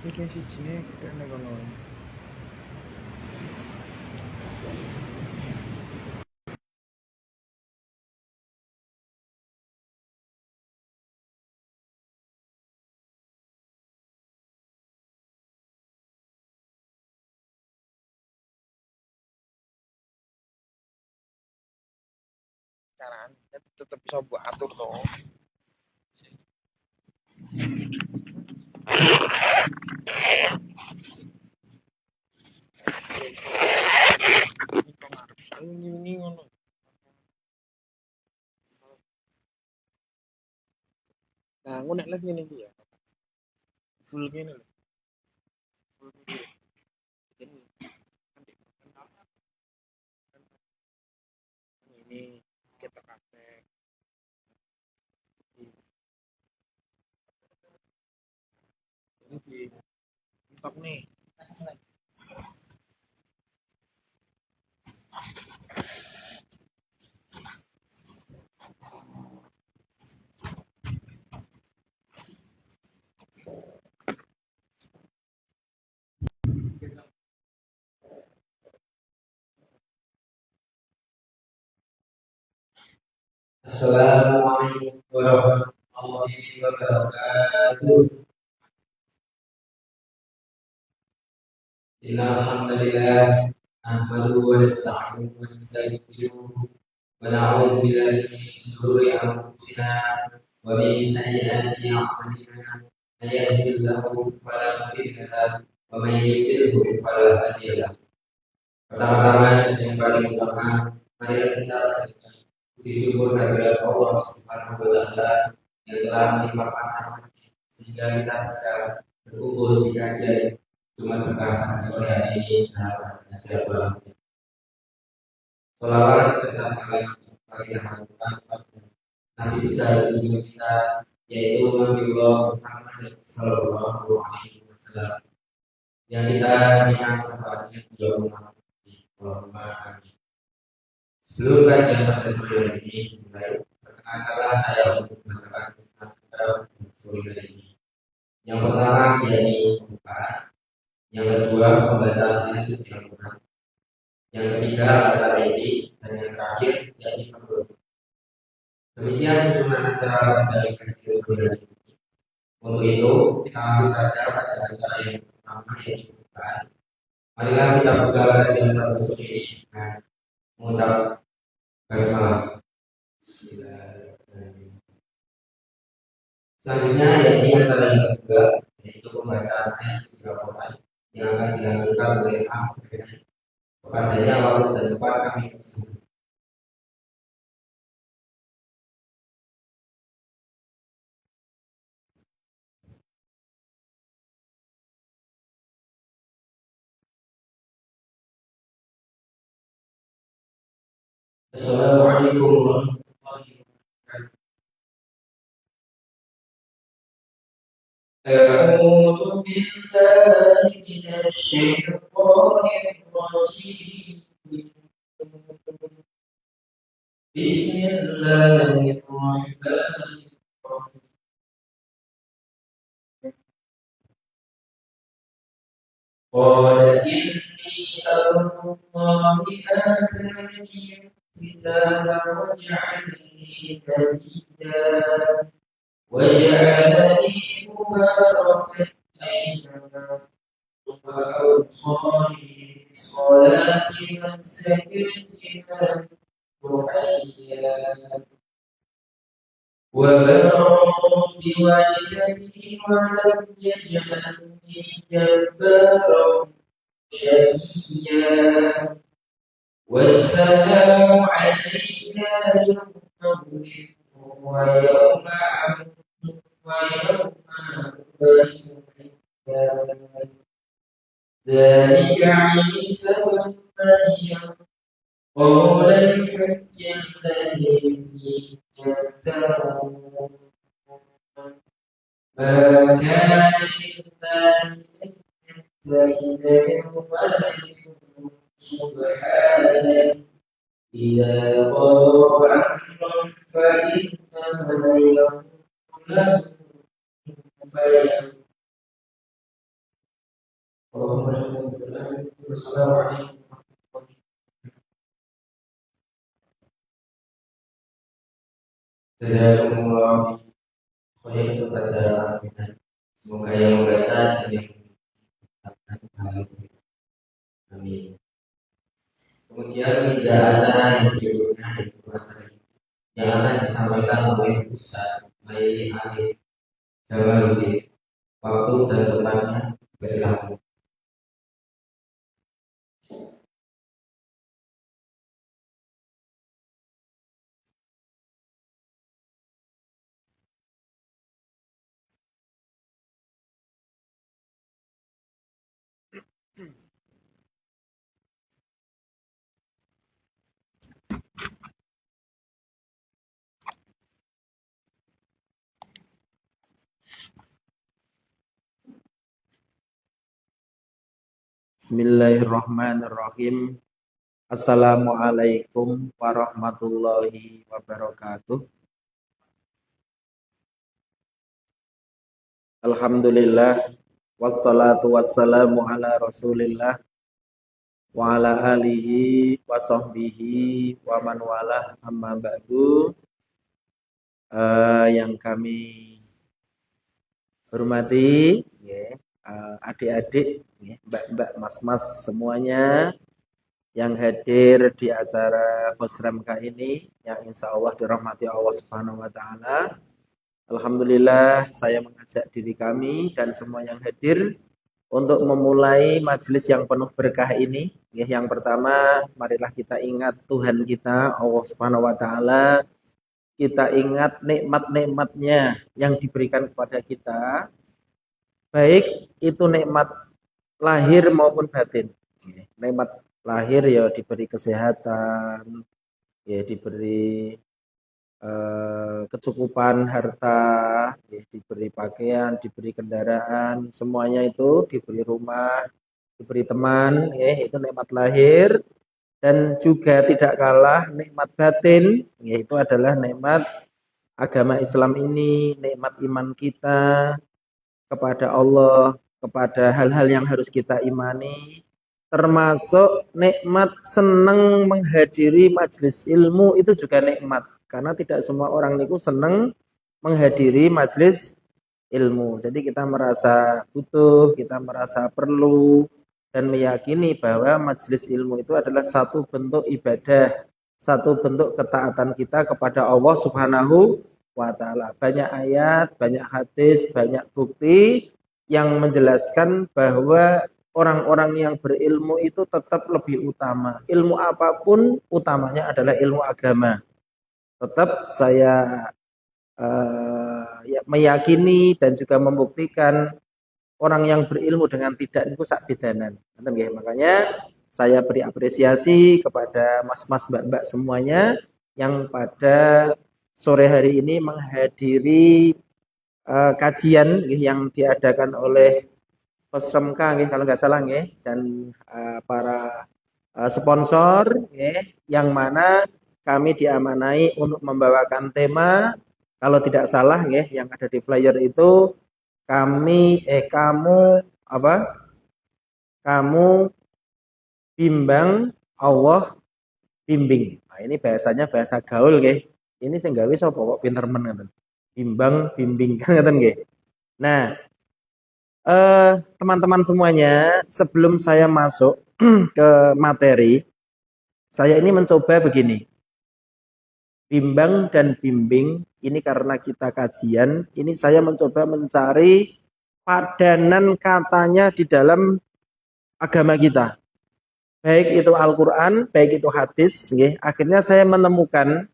Iki sijine kene kono. Carane tetep bisa mbok atur to. Iku ngarep ini ngono. Nah, aku nek live ngene iki ya. Full ngene lho. Full video. Ini kan ini kita kabeh. Ini di TikTok nih. Assalamualaikum warahmatullahi wabarakatuh. Innal hamdalillah nahmaduhu wa nasta'inuhu wa nastaghfiruh wa na'udzu billahi min shururi anfusina wa min sayyiati a'malina. May yahdihillahu fala mudilla lahu wa may yudlilhu fala hadiya lahu. Pertama-tama yang paling utama, mari kita puji syukur kehadirat Allah Subhanahu wa taala yang telah melimpahkan rahmat-Nya sehingga kita bisa berkumpul di kajian Jumat berkah pada sore hari ini dalam kajian ulang. Sholawat serta salam bagi Nabi besar junjungan kita, yaitu Nabiullah Muhammad sallallahu alaihi wasallam, yang kita ingat sahabatnya beliau Muhammad. Sebelum kajian pada sore hari ini dimulai, perkenalkanlah saya untuk mengatakan tentang kita sore hari ini. Yang pertama yakni pembukaan, yang kedua pembacaan ayat suci Al-Quran, yang ketiga acara ini, dan yang terakhir yakni penutup. Demikian susunan acara dari kajian sore hari ini. Untuk itu kita langsung saja pada acara yang pertama yakni pembukaan. Marilah kita buka kajian pada sore ini dengan mengucap basmalah. Bismillahirrahmanirrahim. Selanjutnya yakni acara yang kedua, yaitu pembacaan ayat suci Al-Quran yang akan dilakukan oleh ahli. Kepadanya waktu dan tempat kami bersama. Assalamualaikum warahmatullahi wabarakatuh. أعوذ بالله من الشيطان الرجيم. بسم الله الرحمن الرحيم. قال إني أرى الله آتاني الكتاب وجعلني نبيا وجعلني مباركا أينما وأوصاني بالصلاة والزكاة ما حيا وبرا بوالدتي ولم يجعلني جبارا شقيا والسلام علي يوم ولدت ويوم أموت ويوم أبعث حيا ذلك عيسى بن مريم قول الحج الذي فيه يمترون ما كان لله أن يتخذ من ولد سبحانه إذا قضى أمرا فإنما يقول له فيكون Assalamualaikum warahmatullahi wabarakatuh. Jazakumullah khair kepada pimpinan. Semoga yang membaca dan yang mengucapkan hal itu. Amin. Kemudian tidak acara yang berikutnya yaitu acara yang akan disampaikan oleh Ustaz Mai Alif Jamaluddin. Waktu dan tempatnya bersilakan. Bismillahirrahmanirrahim. Assalamualaikum warahmatullahi wabarakatuh. Alhamdulillah wassalatu wassalamu ala Rasulillah wa ala alihi wa sahbihi wa man walah, amma ba'du. Yang kami hormati adik-adik, mbak-mbak, mas-mas semuanya yang hadir di acara Fosramka ini, yang insya Allah dirahmati Allah Subhanahu wa Ta'ala. Alhamdulillah, saya mengajak diri kami dan semua yang hadir untuk memulai majelis yang penuh berkah ini. Yang pertama, marilah kita ingat Tuhan kita, Allah Subhanahu wa Ta'ala. Kita ingat nikmat-nikmatnya yang diberikan kepada kita, baik itu nikmat lahir maupun batin. Nikmat lahir ya diberi kesehatan, ya diberi kecukupan harta, ya diberi pakaian, diberi kendaraan, semuanya itu diberi rumah, diberi teman, ya itu nikmat lahir. Dan juga tidak kalah nikmat batin, yaitu adalah nikmat agama Islam ini, nikmat iman kita kepada Allah, kepada hal-hal yang harus kita imani, termasuk nikmat senang menghadiri majelis ilmu, itu juga nikmat, karena tidak semua orang itu senang menghadiri majelis ilmu. Jadi kita merasa butuh, kita merasa perlu, dan meyakini bahwa majelis ilmu itu adalah satu bentuk ibadah, satu bentuk ketaatan kita kepada Allah Subhanahu wa Ta'ala. Banyak ayat, banyak hadis, banyak bukti yang menjelaskan bahwa orang-orang yang berilmu itu tetap lebih utama. Ilmu apapun utamanya adalah ilmu agama. Tetap saya meyakini dan juga membuktikan orang yang berilmu dengan tidak itu sak bidanan. Makanya saya beri apresiasi kepada mas-mas, mbak-mbak semuanya yang pada sore hari ini menghadiri kajian yang diadakan oleh Fosramka kalau nggak salah, dan para sponsor, yang mana kami diamanai untuk membawakan tema, kalau tidak salah yang ada di flyer itu, kamu bimbang, Allah bimbing. Nah, ini bahasanya bahasa gaul, ini sing gawe sapa kok pinter men ngoten. Bimbang, bimbing kan ngoten nggih. Nah, teman-teman semuanya, sebelum saya masuk ke materi, saya ini mencoba begini. Bimbang dan bimbing ini karena kita kajian, ini saya mencoba mencari padanan katanya di dalam agama kita. Baik itu Al-Quran, baik itu hadis. Akhirnya saya menemukan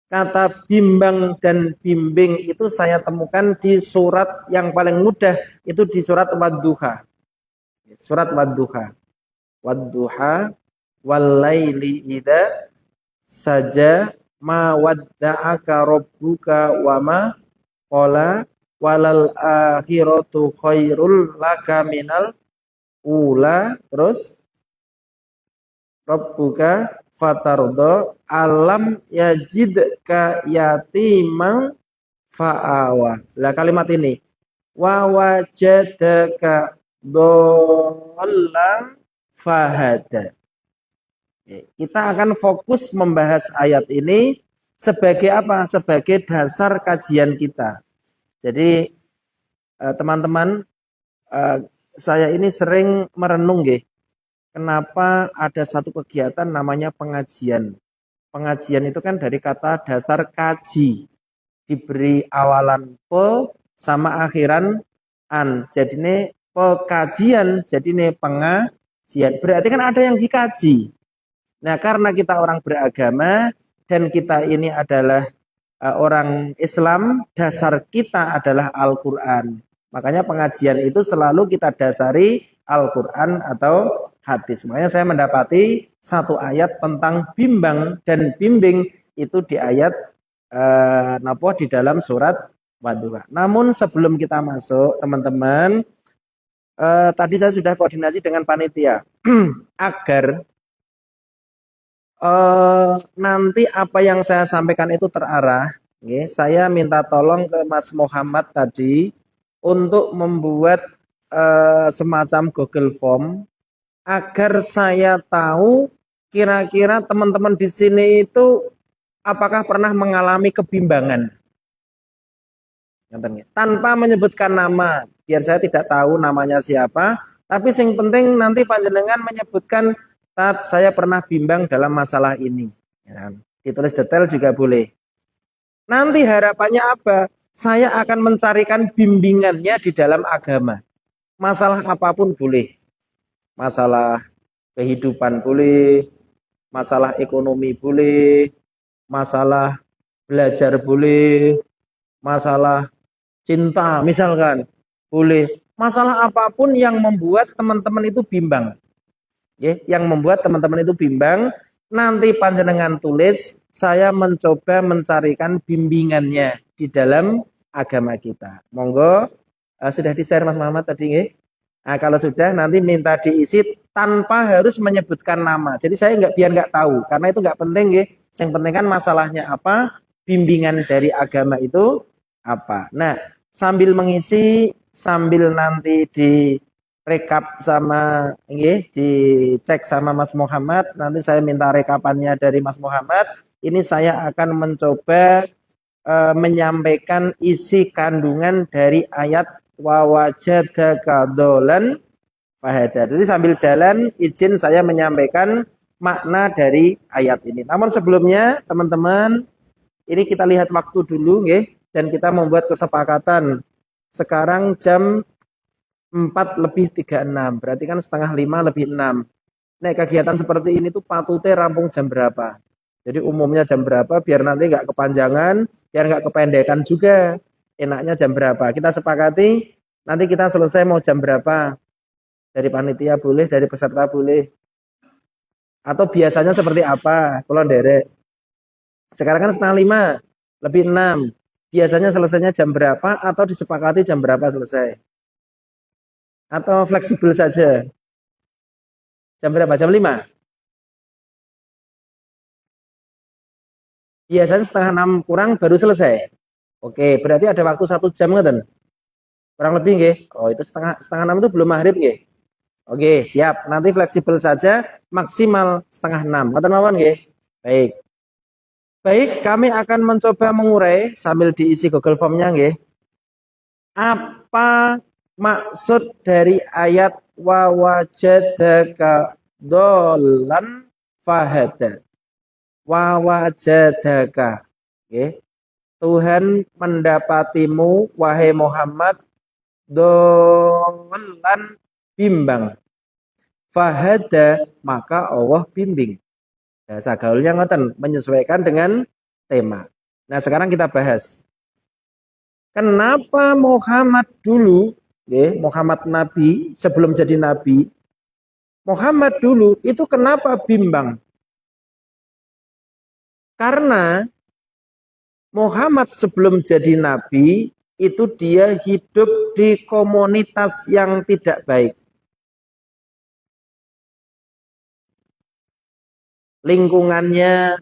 kata bimbang dan bimbing itu saya temukan di surat yang paling mudah, itu di surat Wadduha. Surat Wadduha. Wadduha walaili idza saja ma wadda'aka rabbuka wa ma qala walal akhiratu khairul laka minal ula. Terus rabbuka fatardo alam yajidka yatimang fa'awa. Lah kalimat ini wa wajadaka dhallan fahada. Kita akan fokus membahas ayat ini sebagai apa? Sebagai dasar kajian kita. Jadi teman-teman, saya ini sering merenung kenapa ada satu kegiatan namanya pengajian. Pengajian itu kan dari kata dasar kaji. Diberi awalan pe sama akhiran an. Jadi ini pekajian, jadi ini pengajian. Berarti kan ada yang dikaji. Nah, karena kita orang beragama dan kita ini adalah orang Islam, dasar kita adalah Al-Quran. Makanya pengajian itu selalu kita dasari Al-Quran atau hadis. Makanya saya mendapati satu ayat tentang bimbang dan bimbing itu di ayat di dalam surat Wadduha. Namun sebelum kita masuk, teman-teman, tadi saya sudah koordinasi dengan panitia agar nanti apa yang saya sampaikan itu terarah. Saya minta tolong ke Mas Muhammad tadi untuk membuat semacam Google Form agar saya tahu kira-kira teman-teman di sini itu apakah pernah mengalami kebimbangan. Tanpa menyebutkan nama, biar saya tidak tahu namanya siapa, tapi yang penting nanti panjenengan menyebutkan saya pernah bimbang dalam masalah ini. Ditulis detail juga boleh. Nanti harapannya apa? Saya akan mencarikan bimbingannya di dalam agama. Masalah apapun boleh. Masalah kehidupan boleh, masalah ekonomi boleh, masalah belajar boleh, masalah cinta misalkan boleh. Masalah apapun yang membuat teman-teman itu bimbang. Yang membuat teman-teman itu bimbang, nanti panjenengan tulis, saya mencoba mencarikan bimbingannya di dalam agama kita. Monggo, sudah di-share Mas Muhammad tadi Nah, kalau sudah nanti minta diisi tanpa harus menyebutkan nama. Jadi saya biar nggak tahu, karena itu nggak penting Yang penting kan masalahnya apa, bimbingan dari agama itu apa. Nah, sambil mengisi, sambil nanti di rekap sama dicek sama Mas Muhammad, nanti saya minta rekapannya dari Mas Muhammad. Ini saya akan mencoba menyampaikan isi kandungan dari ayat wa wajadaka dolan fahada. Jadi sambil jalan izin saya menyampaikan makna dari ayat ini. Namun sebelumnya teman-teman, ini kita lihat waktu dulu dan kita membuat kesepakatan. Sekarang jam 4:36, berarti kan 4:45 lebih 6. Nah, kegiatan seperti ini tuh patutnya rampung jam berapa? Jadi umumnya jam berapa biar nanti nggak kepanjangan, biar nggak kependekan juga. Enaknya jam berapa? Kita sepakati, nanti kita selesai mau jam berapa? Dari panitia boleh, dari peserta boleh. Atau biasanya seperti apa? Kalau derek. Sekarang kan 4:45 lebih 6. Biasanya selesainya jam berapa atau disepakati jam berapa selesai? Atau fleksibel saja? Jam berapa? Jam 5? Biasanya 5:30 kurang baru selesai. Oke, berarti ada waktu 1 jam kan? Kurang lebih Oh, itu setengah 6 itu belum maghrib Oke, siap. Nanti fleksibel saja, maksimal 5:30. Ngoten mawon Baik. Baik, kami akan mencoba mengurai sambil diisi Google Form-nya Apa maksud dari ayat wa wajadaka dolan fahada. Wa wajadaka. Tuhan mendapatimu wahai Muhammad dolan bimbang. Fahada, maka Allah bimbing. Bahasa gaulnya ngoten, menyesuaikan dengan tema. Nah, sekarang kita bahas. Kenapa Muhammad dulu, Muhammad Nabi, sebelum jadi Nabi, Muhammad dulu itu kenapa bimbang? Karena Muhammad sebelum jadi Nabi, itu dia hidup di komunitas yang tidak baik. Lingkungannya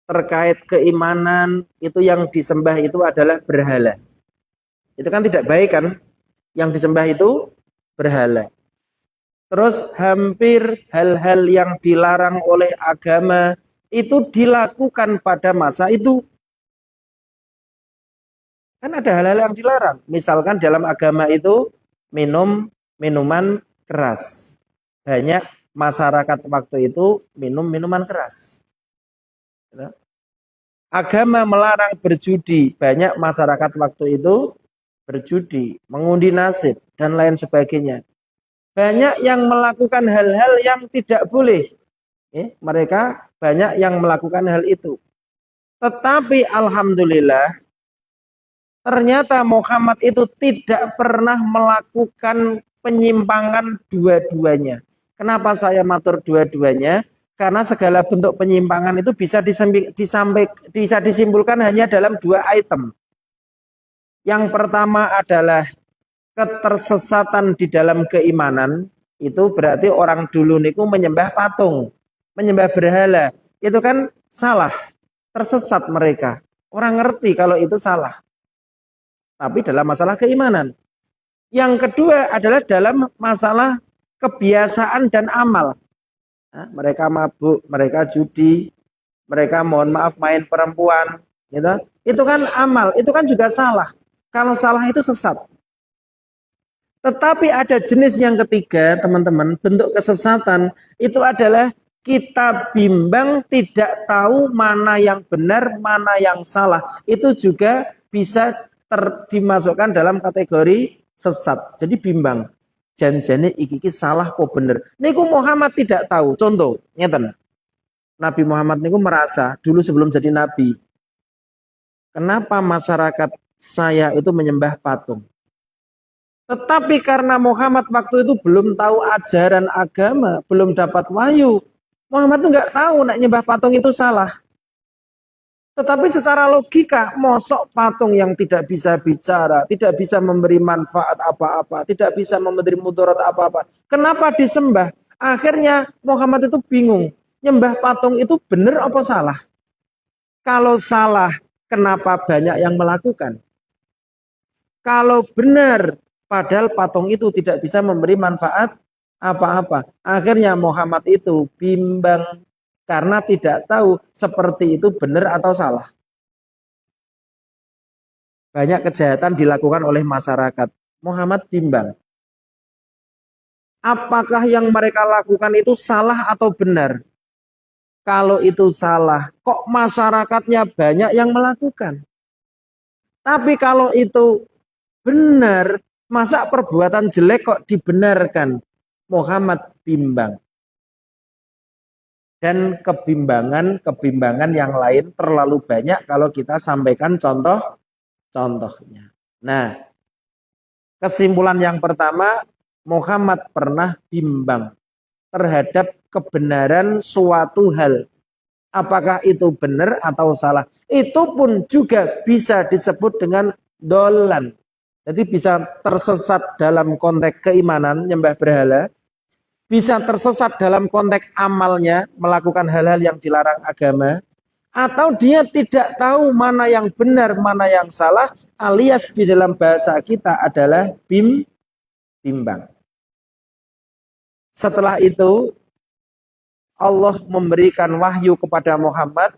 terkait keimanan, itu yang disembah itu adalah berhala. Itu kan tidak baik kan? Yang disembah itu berhala. Terus hampir hal-hal yang dilarang oleh agama itu dilakukan pada masa itu. Kan ada hal-hal yang dilarang. Misalkan dalam agama itu minum minuman keras. Banyak masyarakat waktu itu minum minuman keras. Agama melarang berjudi. Banyak masyarakat waktu itu berjudi, mengundi nasib, dan lain sebagainya. Banyak yang melakukan hal-hal yang tidak boleh. Mereka banyak yang melakukan hal itu. Tetapi alhamdulillah, ternyata Muhammad itu tidak pernah melakukan penyimpangan dua-duanya. Kenapa saya matur dua-duanya? Karena segala bentuk penyimpangan itu bisa disimpulkan hanya dalam dua item. Yang pertama adalah ketersesatan di dalam keimanan. Itu berarti orang dulu niku menyembah patung, menyembah berhala. Itu kan salah, tersesat mereka. Orang ngerti kalau itu salah. Tapi dalam masalah keimanan. Yang kedua adalah dalam masalah kebiasaan dan amal. Nah, mereka mabuk, mereka judi, mereka mohon maaf main perempuan, gitu. Itu kan amal, itu kan juga salah. Kalau salah itu sesat. Tetapi ada jenis yang ketiga, teman-teman, bentuk kesesatan itu adalah kita bimbang, tidak tahu mana yang benar, mana yang salah. Itu juga bisa dimasukkan dalam kategori sesat. Jadi bimbang. Jan-jane iki salah kok bener. Niku Muhammad tidak tahu. Contoh, ngeten. Nabi Muhammad niku merasa dulu sebelum jadi nabi. Kenapa masyarakat saya itu menyembah patung? Tetapi karena Muhammad waktu itu belum tahu ajaran agama, belum dapat wahyu. Muhammad itu nggak tahu nak nyembah patung itu salah. Tetapi secara logika, mosok patung yang tidak bisa bicara, tidak bisa memberi manfaat apa-apa, tidak bisa memberi mudarat apa-apa. Kenapa disembah? Akhirnya Muhammad itu bingung. Nyembah patung itu benar apa salah? Kalau salah, kenapa banyak yang melakukan? Kalau benar, padahal patung itu tidak bisa memberi manfaat apa-apa. Akhirnya Muhammad itu bimbang karena tidak tahu seperti itu benar atau salah. Banyak kejahatan dilakukan oleh masyarakat. Muhammad bimbang. Apakah yang mereka lakukan itu salah atau benar? Kalau itu salah, kok masyarakatnya banyak yang melakukan? Tapi kalau itu benar, masa perbuatan jelek kok dibenarkan? Muhammad bimbang. Dan kebimbangan yang lain terlalu banyak kalau kita sampaikan contohnya. Nah, kesimpulan yang pertama, Muhammad pernah bimbang terhadap kebenaran suatu hal. Apakah itu benar atau salah? Itu pun juga bisa disebut dengan dolan. Jadi bisa tersesat dalam konteks keimanan, nyembah berhala. Bisa tersesat dalam konteks amalnya, melakukan hal-hal yang dilarang agama. Atau dia tidak tahu mana yang benar, mana yang salah, alias di dalam bahasa kita adalah bimbang. Setelah itu, Allah memberikan wahyu kepada Muhammad,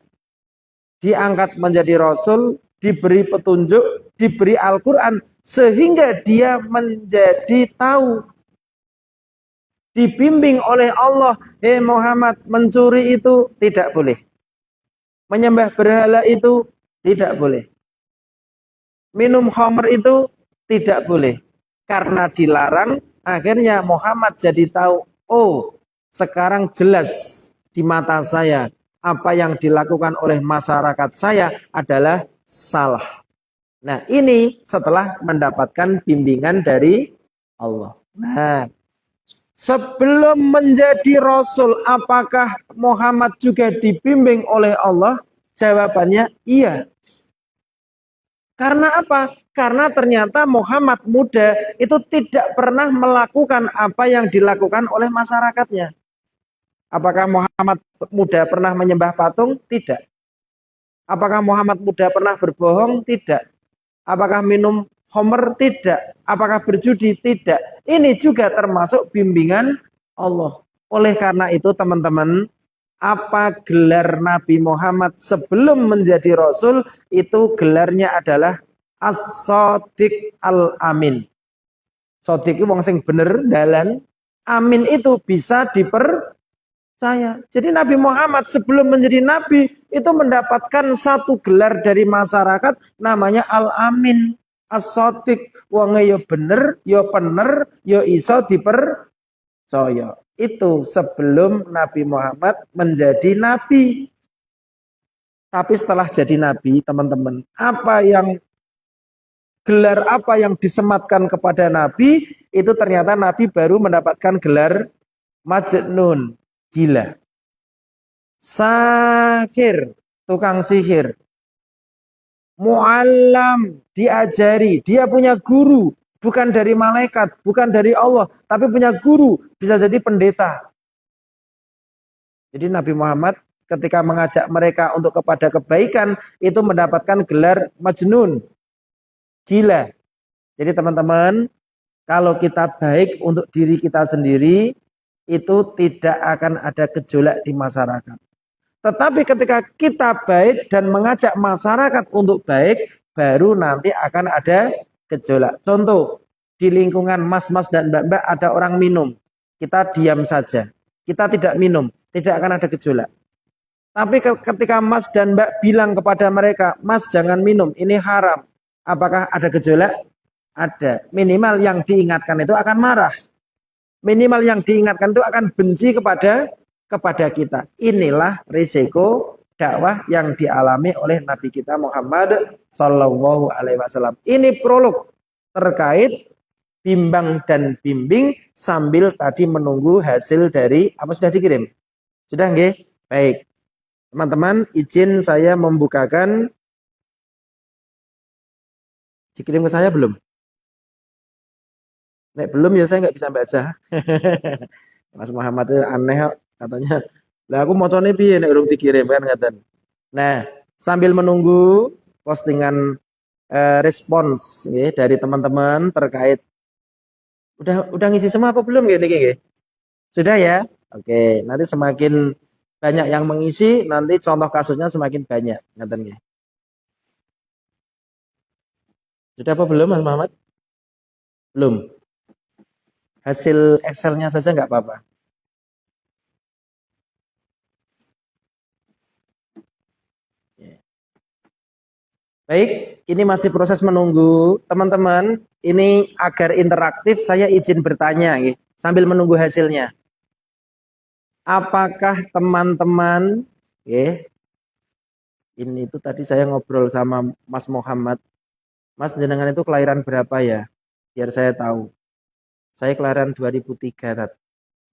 diangkat menjadi Rasul, diberi petunjuk, diberi Al-Quran, sehingga dia menjadi tahu. Dibimbing oleh Allah, Muhammad, mencuri itu tidak boleh. Menyembah berhala itu tidak boleh. Minum khamr itu tidak boleh. Karena dilarang, akhirnya Muhammad jadi tahu, oh, sekarang jelas di mata saya, apa yang dilakukan oleh masyarakat saya adalah salah. Nah, ini setelah mendapatkan bimbingan dari Allah. Nah, sebelum menjadi Rasul, apakah Muhammad juga dibimbing oleh Allah? Jawabannya iya. Karena apa? Karena ternyata Muhammad muda itu tidak pernah melakukan apa yang dilakukan oleh masyarakatnya. Apakah Muhammad muda pernah menyembah patung? Tidak. Apakah Muhammad muda pernah berbohong? Tidak. Apakah minum khamr? Tidak. Apakah berjudi? Tidak. Ini juga termasuk bimbingan Allah. Oleh karena itu teman-teman, apa gelar Nabi Muhammad sebelum menjadi Rasul itu gelarnya adalah As-Shadiq Al-Amin. Shadiq itu wong sing bener dalan, amin itu bisa dipercaya. Jadi Nabi Muhammad sebelum menjadi Nabi itu mendapatkan satu gelar dari masyarakat namanya Al-Amin. As-Shadiq, wonge yo bener, yo bener, yo iso dipercaya. Itu sebelum Nabi Muhammad menjadi Nabi. Tapi setelah jadi Nabi, teman-teman, gelar apa yang disematkan kepada Nabi, itu ternyata Nabi baru mendapatkan gelar Majnun, gila. Sahir, tukang sihir. Mu'allam, diajari. Dia punya guru, bukan dari malaikat, bukan dari Allah, tapi punya guru, bisa jadi pendeta. Jadi Nabi Muhammad ketika mengajak mereka untuk kepada kebaikan, itu mendapatkan gelar Majnun, gila. Jadi teman-teman, kalau kita baik untuk diri kita sendiri, itu tidak akan ada gejolak di masyarakat. Tetapi ketika kita baik dan mengajak masyarakat untuk baik, baru nanti akan ada gejolak. Contoh, di lingkungan mas-mas dan mbak-mbak ada orang minum. Kita diam saja. Kita tidak minum, tidak akan ada gejolak. Tapi ketika mas dan mbak bilang kepada mereka, mas jangan minum, ini haram. Apakah ada gejolak? Ada. Minimal yang diingatkan itu akan marah. Minimal yang diingatkan itu akan benci kepada kita. Inilah risiko dakwah yang dialami oleh Nabi kita Muhammad Sallallahu Alaihi Wasallam. Ini prolog terkait bimbang dan bimbing sambil tadi menunggu hasil dari apa sudah dikirim. Sudah nggih? Baik. Teman-teman, izin saya membukakan. Dikirim ke saya belum? Nek belum ya saya nggak bisa baca. Mas Muhammad itu aneh katanya. Lah aku mocone piye nek urung dikirim kan ngaten. Nah, sambil menunggu postingan respons nggih dari teman-teman terkait udah ngisi semua apa belum nggih niki nggih? Sudah ya? Oke, nanti semakin banyak yang mengisi, nanti contoh kasusnya semakin banyak ngaten nggih. Sudah apa belum Mas Muhammad? Belum. Hasil Excel-nya saja nggak apa-apa. Baik, ini masih proses menunggu. Teman-teman, ini agar interaktif, saya izin bertanya sambil menunggu hasilnya. Apakah teman-teman, ini itu tadi saya ngobrol sama Mas Muhammad. Mas jenengan itu kelahiran berapa ya? Biar saya tahu. Saya kelahiran 2003, Tat.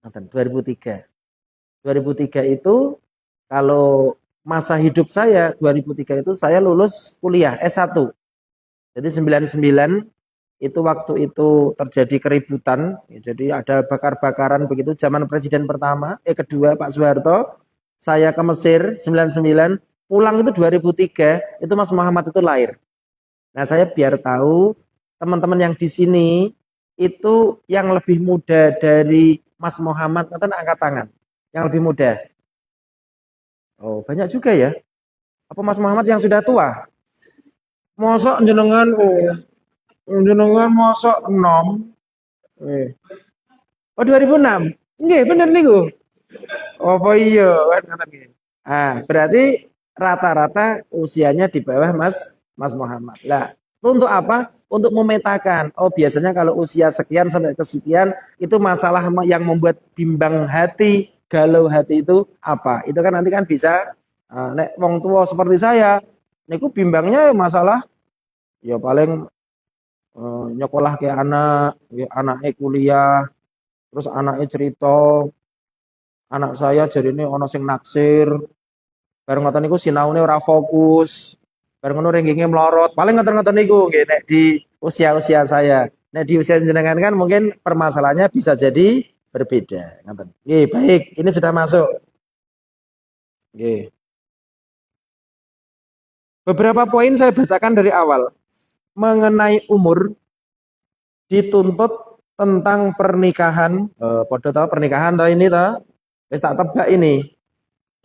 2003. 2003 itu kalau masa hidup saya 2003 itu saya lulus kuliah S1. Jadi 99 itu waktu itu terjadi keributan, jadi ada bakar-bakaran begitu zaman presiden kedua Pak Soeharto. Saya ke Mesir 99, pulang itu 2003, itu Mas Muhammad itu lahir. Nah, saya biar tahu teman-teman yang di sini itu yang lebih muda dari Mas Muhammad, nanti angkat tangan. Yang lebih muda. Oh, banyak juga ya. Apa Mas Muhammad yang sudah tua? Mosok jenengan mosok enom. Oh 2006. Nggih, bener niku. Apa iya kan ngoten nggih. Ah, berarti rata-rata usianya di bawah Mas Muhammad. Lah, untuk apa? Untuk memetakan. Oh, biasanya kalau usia sekian sampai kesekian itu masalah yang membuat bimbang hati, galau hati itu apa? Itu kan nanti kan bisa nek wong tua seperti saya, niku bimbangnya masalah ya paling nyekolah ke anak, ya, anaknya kuliah, terus anaknya cerita, anak saya jadi ini ono sing naksir, bareng ngoten niku sinaune ora fokus, bareng ngono rengginge mlorot, paling ngoten-ngoten niku nggih nek di usia-usia saya. Nek di usia jenengan kan mungkin permasalahannya bisa jadi berbeda, ngoten. Nggih, baik, ini sudah masuk. Nggih. Beberapa poin saya bacakan dari awal. Mengenai umur dituntut tentang pernikahan. Podo toh pernikahan toh ini toh. Wis tak tebak ini.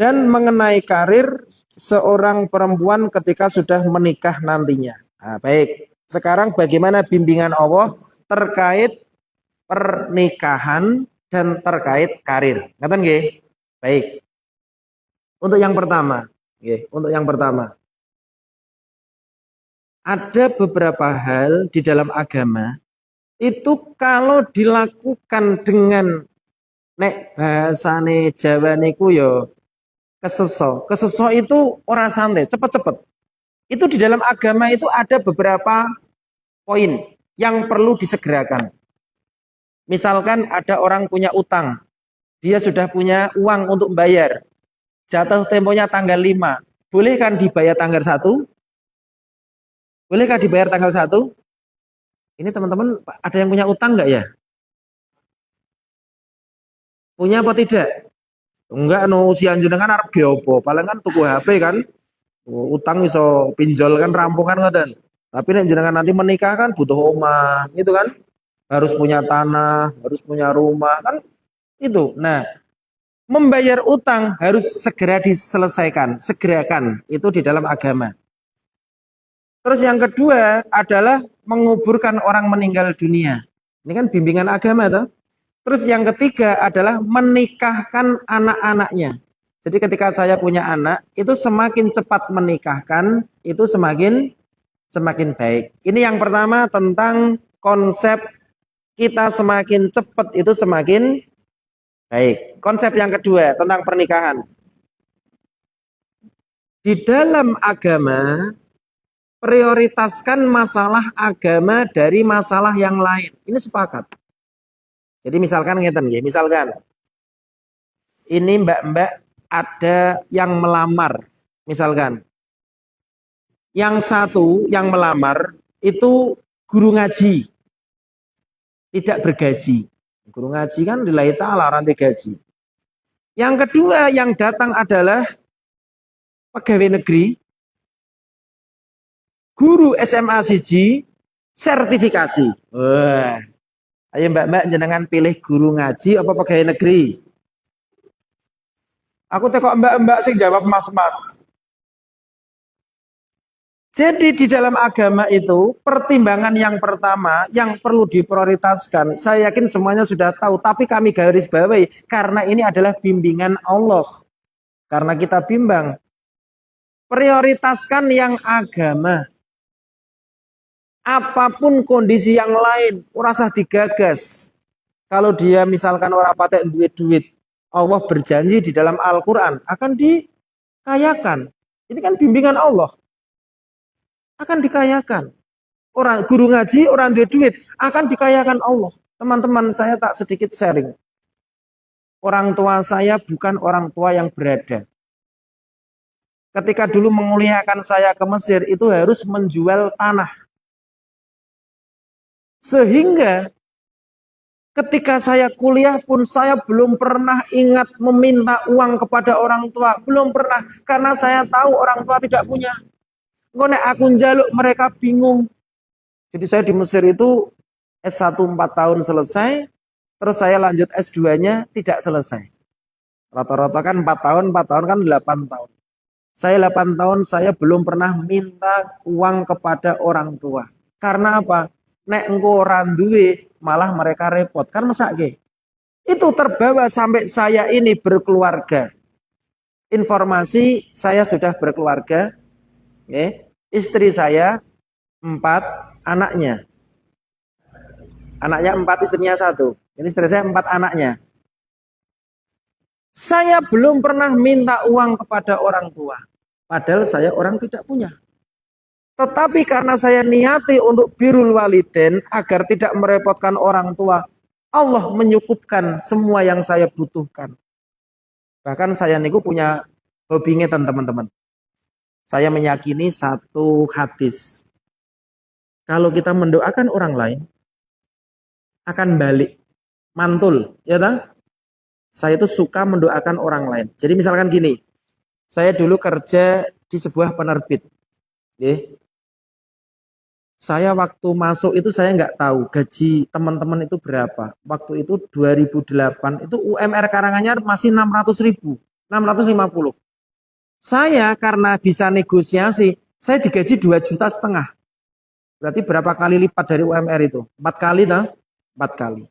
Dan mengenai karir seorang perempuan ketika sudah menikah nantinya. Nah, baik. Sekarang bagaimana bimbingan Allah terkait pernikahan dan terkait karir. Ngaten nggih? Baik. Untuk yang pertama, nggih, untuk yang pertama. Ada beberapa hal di dalam agama itu kalau dilakukan dengan nek bahasane Jawa niku yo keseso. Keseso itu ora santai, cepet-cepet. Itu di dalam agama itu ada beberapa poin yang perlu disegerakan. Misalkan ada orang punya utang, dia sudah punya uang untuk bayar. Jatuh temponya tanggal 5. Boleh kan dibayar tanggal 1? Bolehkah dibayar tanggal 1? Ini teman-teman ada yang punya utang nggak ya? Punya apa tidak? Enggak, no usia jenengan arep ge opo? Paling kan tuku HP kan. Utang iso pinjol kan rampungan ngoten. Tapi nek jenengan nanti menikah kan butuh omah, gitu kan? Harus punya tanah, harus punya rumah kan itu. Nah, membayar utang harus segera diselesaikan, segerakan. Itu di dalam agama. Terus yang kedua adalah menguburkan orang meninggal dunia. Ini kan bimbingan agama toh. Terus yang ketiga adalah menikahkan anak-anaknya. Jadi ketika saya punya anak, itu semakin cepat menikahkan, itu semakin baik. Ini yang pertama tentang konsep kita semakin cepat itu semakin baik. Konsep yang kedua tentang pernikahan. Di dalam agama prioritaskan masalah agama dari masalah yang lain. Ini sepakat. Jadi misalkan ngeten nggih, misalkan ini mbak-mbak ada yang melamar, misalkan. Yang satu yang melamar itu guru ngaji, tidak bergaji. Guru ngaji kan lillahi ta'ala rantai gaji. Yang kedua yang datang adalah pegawai negeri, guru SMA siji, sertifikasi. Wah. Ayo mbak-mbak jenengan pilih guru ngaji apa pegawai negeri? Aku tekok mbak-mbak sing jawab mas-mas. Jadi di dalam agama itu pertimbangan yang pertama yang perlu diprioritaskan. Saya yakin semuanya sudah tahu, tapi kami garis bawahi karena ini adalah bimbingan Allah. Karena kita bimbang. Prioritaskan yang agama. Apapun kondisi yang lain, ora usah digagas. Kalau dia misalkan orang patek duit-duit, Allah berjanji di dalam Al-Quran akan dikayakan. Ini kan bimbingan Allah. Akan dikayakan. Orang guru ngaji, orang duit-duit, akan dikayakan Allah. Teman-teman saya tak sedikit sharing. Orang tua saya bukan orang tua yang berada. Ketika dulu menguliakan saya ke Mesir, itu harus menjual tanah. Sehingga ketika saya kuliah pun saya belum pernah ingat meminta uang kepada orang tua. Belum pernah. Karena saya tahu orang tua tidak punya. Nek aku njaluk mereka bingung. Jadi saya di Mesir itu S1 4 tahun selesai. Terus saya lanjut S2-nya tidak selesai. Rata-rata kan 4 tahun kan 8 tahun. Saya 8 tahun saya belum pernah minta uang kepada orang tua. Karena apa? Nek engko ora duwe malah mereka repot kan mesake. Itu terbawa sampai saya ini berkeluarga. Informasi saya sudah berkeluarga. Istri saya 4, anaknya. Anaknya 4, istrinya 1. Ini istri saya 4 anaknya. Saya belum pernah minta uang kepada orang tua. Padahal saya orang tidak punya. Tetapi karena saya niati untuk birrul walidain agar tidak merepotkan orang tua, Allah menyukupkan semua yang saya butuhkan. Bahkan saya niku punya hobi ngeten teman-teman. Saya meyakini satu hadis. Kalau kita mendoakan orang lain, akan balik. Mantul, ya tak? Saya itu suka mendoakan orang lain. Jadi misalkan gini, saya dulu kerja di sebuah penerbit. Saya waktu masuk itu saya nggak tahu gaji teman-teman itu berapa. Waktu itu 2008 itu UMR Karanganyar masih 600.000, 650. Saya karena bisa negosiasi, saya digaji 2,5 juta. Berarti berapa kali lipat dari UMR itu? 4 kali, nah? 4 kali.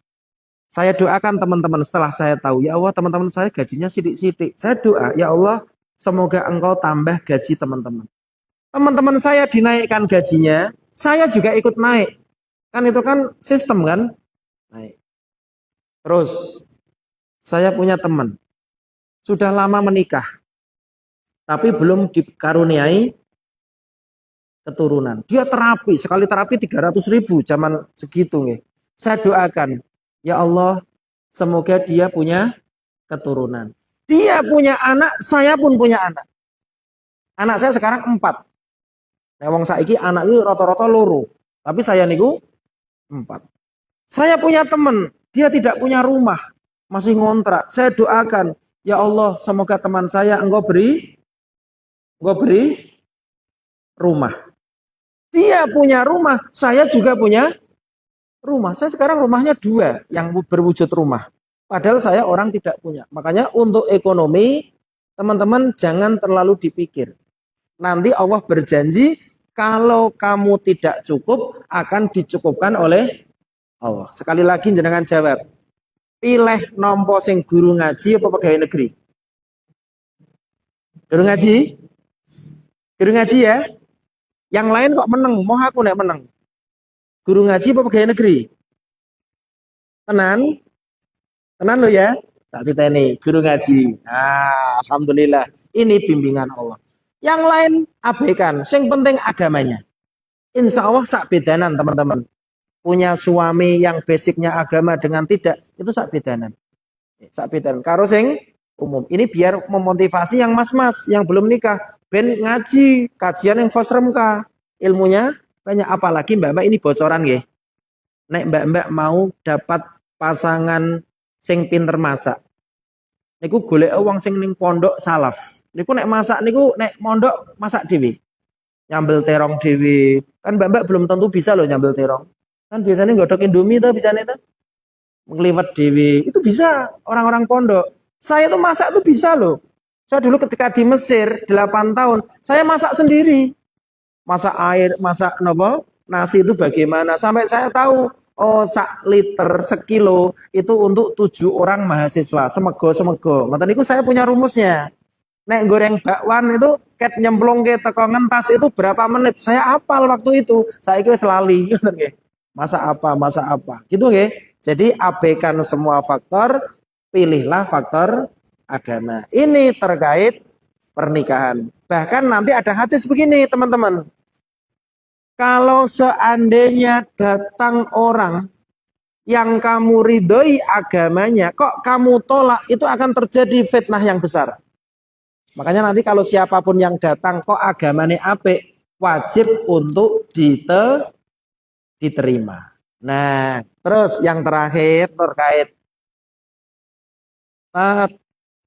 Saya doakan teman-teman setelah saya tahu, ya Allah teman-teman saya gajinya sidik-sidik. Saya doa, ya Allah semoga engkau tambah gaji teman-teman. Teman-teman saya dinaikkan gajinya, saya juga ikut naik. Kan itu kan sistem kan? Naik. Terus, saya punya teman, sudah lama menikah, tapi belum dikaruniai keturunan. Dia terapi, sekali terapi 300.000 zaman segitu nih. Saya doakan, ya Allah semoga dia punya keturunan. Dia punya anak, saya pun punya anak. Anak saya sekarang 4. Nah, wong saiki anak itu rata-rata loro. Tapi saya niku 4. Saya punya teman, dia tidak punya rumah, masih ngontrak. Saya doakan, ya Allah, semoga teman saya engkau beri rumah. Dia punya rumah, saya juga punya rumah. Saya sekarang rumahnya 2 yang berwujud rumah. Padahal saya orang tidak punya. Makanya untuk ekonomi, teman-teman jangan terlalu dipikir. Nanti Allah berjanji kalau kamu tidak cukup akan dicukupkan oleh Allah. Sekali lagi jenengan jawab. Pilih nompo sing guru ngaji apa pegawai negeri? Guru ngaji? Guru ngaji ya? Yang lain kok menang, mau aku nek menang. Guru ngaji apa pegawai negeri? Tenan? Tenan lo ya? Tak titeni, guru ngaji. Alhamdulillah. Ini bimbingan Allah. Yang lain abaikan, yang penting agamanya. Insya Allah sak bedanan teman-teman. Punya suami yang basicnya agama dengan tidak, itu sak bedanan. Sak bedanan. Karo sing umum. Ini biar memotivasi yang mas-mas, yang belum nikah. Ben ngaji, kajian yang fosremka. Ilmunya banyak, apalagi mbak-mbak ini bocoran ya. Nek mbak-mbak mau dapat pasangan sing pinter masak. Niku golek wong sing ning pondok salaf. Niku nek masak niku nek mondok masak dhewe. Nyambel terong dhewe. Kan mbak-mbak belum tentu bisa loh nyambel terong. Kan biasanya godok Indomie tuh bisanya itu. Ngliwet dhewe. Itu bisa orang-orang pondok. Saya tuh masak tuh bisa loh. Saya dulu ketika di Mesir 8 tahun, saya masak sendiri. Masak air, masak nopo, nasi itu bagaimana. Sampai saya tahu, oh sak liter sekilo itu untuk 7 orang mahasiswa. Semego-semego. Ngoten niku saya punya rumusnya. Nek goreng bakwan itu ket nyemplung ke teko ngentas itu berapa menit? Saya hafal waktu itu. Saya kira selali. Masak apa. Gitu nggih. Jadi abaikan semua faktor, pilihlah faktor agama. Ini terkait pernikahan. Bahkan nanti ada hadis begini, teman-teman. Kalau seandainya datang orang yang kamu ridhoi agamanya, kok kamu tolak, itu akan terjadi fitnah yang besar. Makanya nanti kalau siapapun yang datang kok agamanya apik, wajib untuk diterima. Nah, terus yang terakhir terkait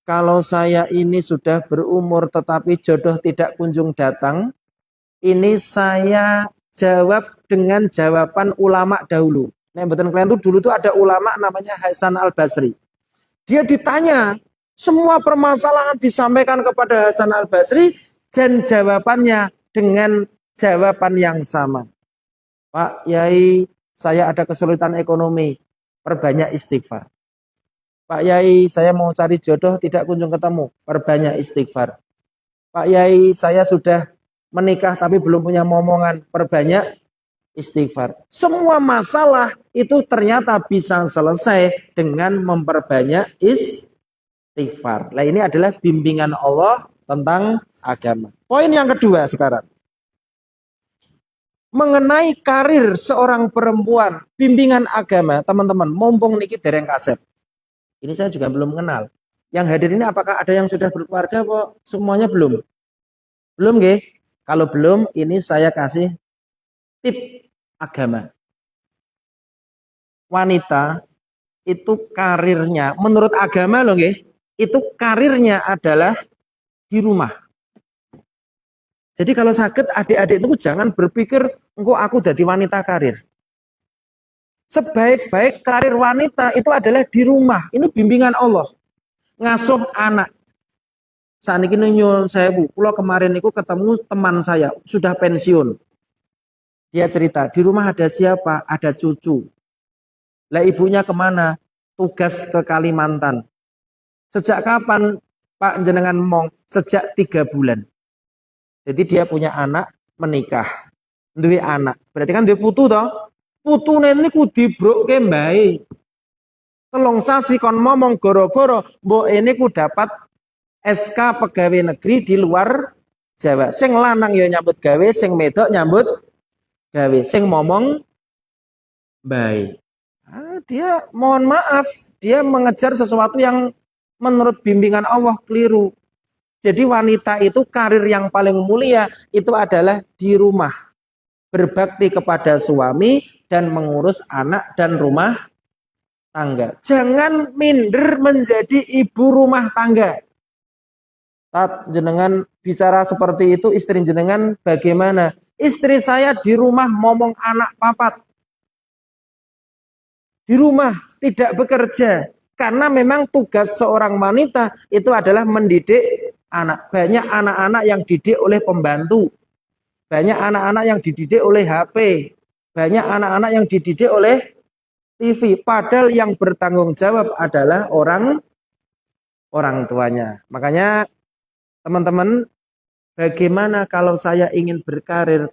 kalau saya ini sudah berumur tetapi jodoh tidak kunjung datang, ini saya jawab dengan jawaban ulama dahulu. Nah, betul kalian tuh dulu tuh ada ulama namanya Hasan Al-Basri. Dia ditanya, semua permasalahan disampaikan kepada Hasan Al-Basri dan jawabannya dengan jawaban yang sama. Pak Yai, saya ada kesulitan ekonomi, perbanyak istighfar. Pak Yai, saya mau cari jodoh tidak kunjung ketemu, perbanyak istighfar. Pak Yai, saya sudah menikah tapi belum punya momongan, perbanyak istighfar. Semua masalah itu ternyata bisa selesai dengan memperbanyak istighfar. Nah, ini adalah bimbingan Allah tentang agama. Poin yang kedua sekarang. Mengenai karir seorang perempuan, bimbingan agama, teman-teman, mumpung niki dereng kasep. Ini saya juga belum kenal. Yang hadir ini apakah ada yang sudah berkeluarga kok? Semuanya belum? Belum nggih? Kalau belum, ini saya kasih tip agama. Wanita itu karirnya menurut agama loh nggih, itu karirnya adalah di rumah. Jadi kalau sakit adik-adik itu jangan berpikir engko aku jadi wanita karir. Sebaik-baik karir wanita itu adalah di rumah. Ini bimbingan Allah. Ngasuh anak. Saat ini nyuwun sewu, kula kemarin niku ketemu teman saya, sudah pensiun. Dia cerita, di rumah ada siapa? Ada cucu. Lah ibunya kemana? Tugas ke Kalimantan. Sejak kapan Pak jenengan mong? Sejak 3 bulan. Jadi dia punya anak, menikah. Duwe anak. Berarti kan duwe putu toh? Putune niku dibrokke mbae. Telung sasi kon momong goro-goro, mbok niku dapat SK pegawai negeri di luar Jawa. Sing lanang ya nyambut gawe, sing medok nyambut gawe, sing momong baik. Dia mohon maaf, dia mengejar sesuatu yang menurut bimbingan Allah keliru. Jadi wanita itu karir yang paling mulia itu adalah di rumah. Berbakti kepada suami dan mengurus anak dan rumah tangga. Jangan minder menjadi ibu rumah tangga. Saat jenengan bicara seperti itu, istri jenengan bagaimana? Istri saya di rumah ngomong anak papat. Di rumah tidak bekerja. Karena memang tugas seorang wanita itu adalah mendidik anak. Banyak anak-anak yang didik oleh pembantu. Banyak anak-anak yang dididik oleh HP. Banyak anak-anak yang dididik oleh TV. Padahal yang bertanggung jawab adalah orang tuanya. Makanya teman-teman, bagaimana kalau saya ingin berkarir?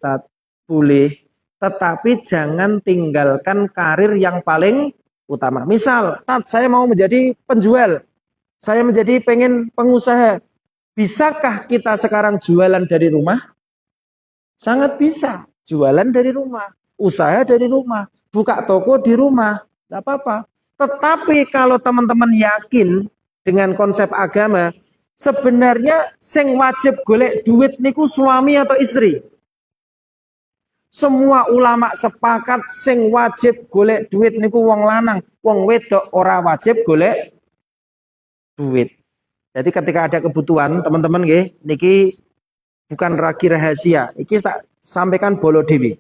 Boleh, tetapi jangan tinggalkan karir yang paling utama. Misal, saya mau menjadi penjual, saya menjadi pengen pengusaha. Bisakah kita sekarang jualan dari rumah? Sangat bisa. Jualan dari rumah, usaha dari rumah, buka toko di rumah, tidak apa-apa. Tetapi kalau teman-teman yakin dengan konsep agama, sebenarnya sing wajib golek duit niku suami atau istri? Semua ulama sepakat sing wajib golek duit niku wong lanang, wong wedok ora wajib golek duit. Jadi ketika ada kebutuhan, teman-teman nggih, niki bukan ragi rahasia, iki tak sampaikan bolo dewi.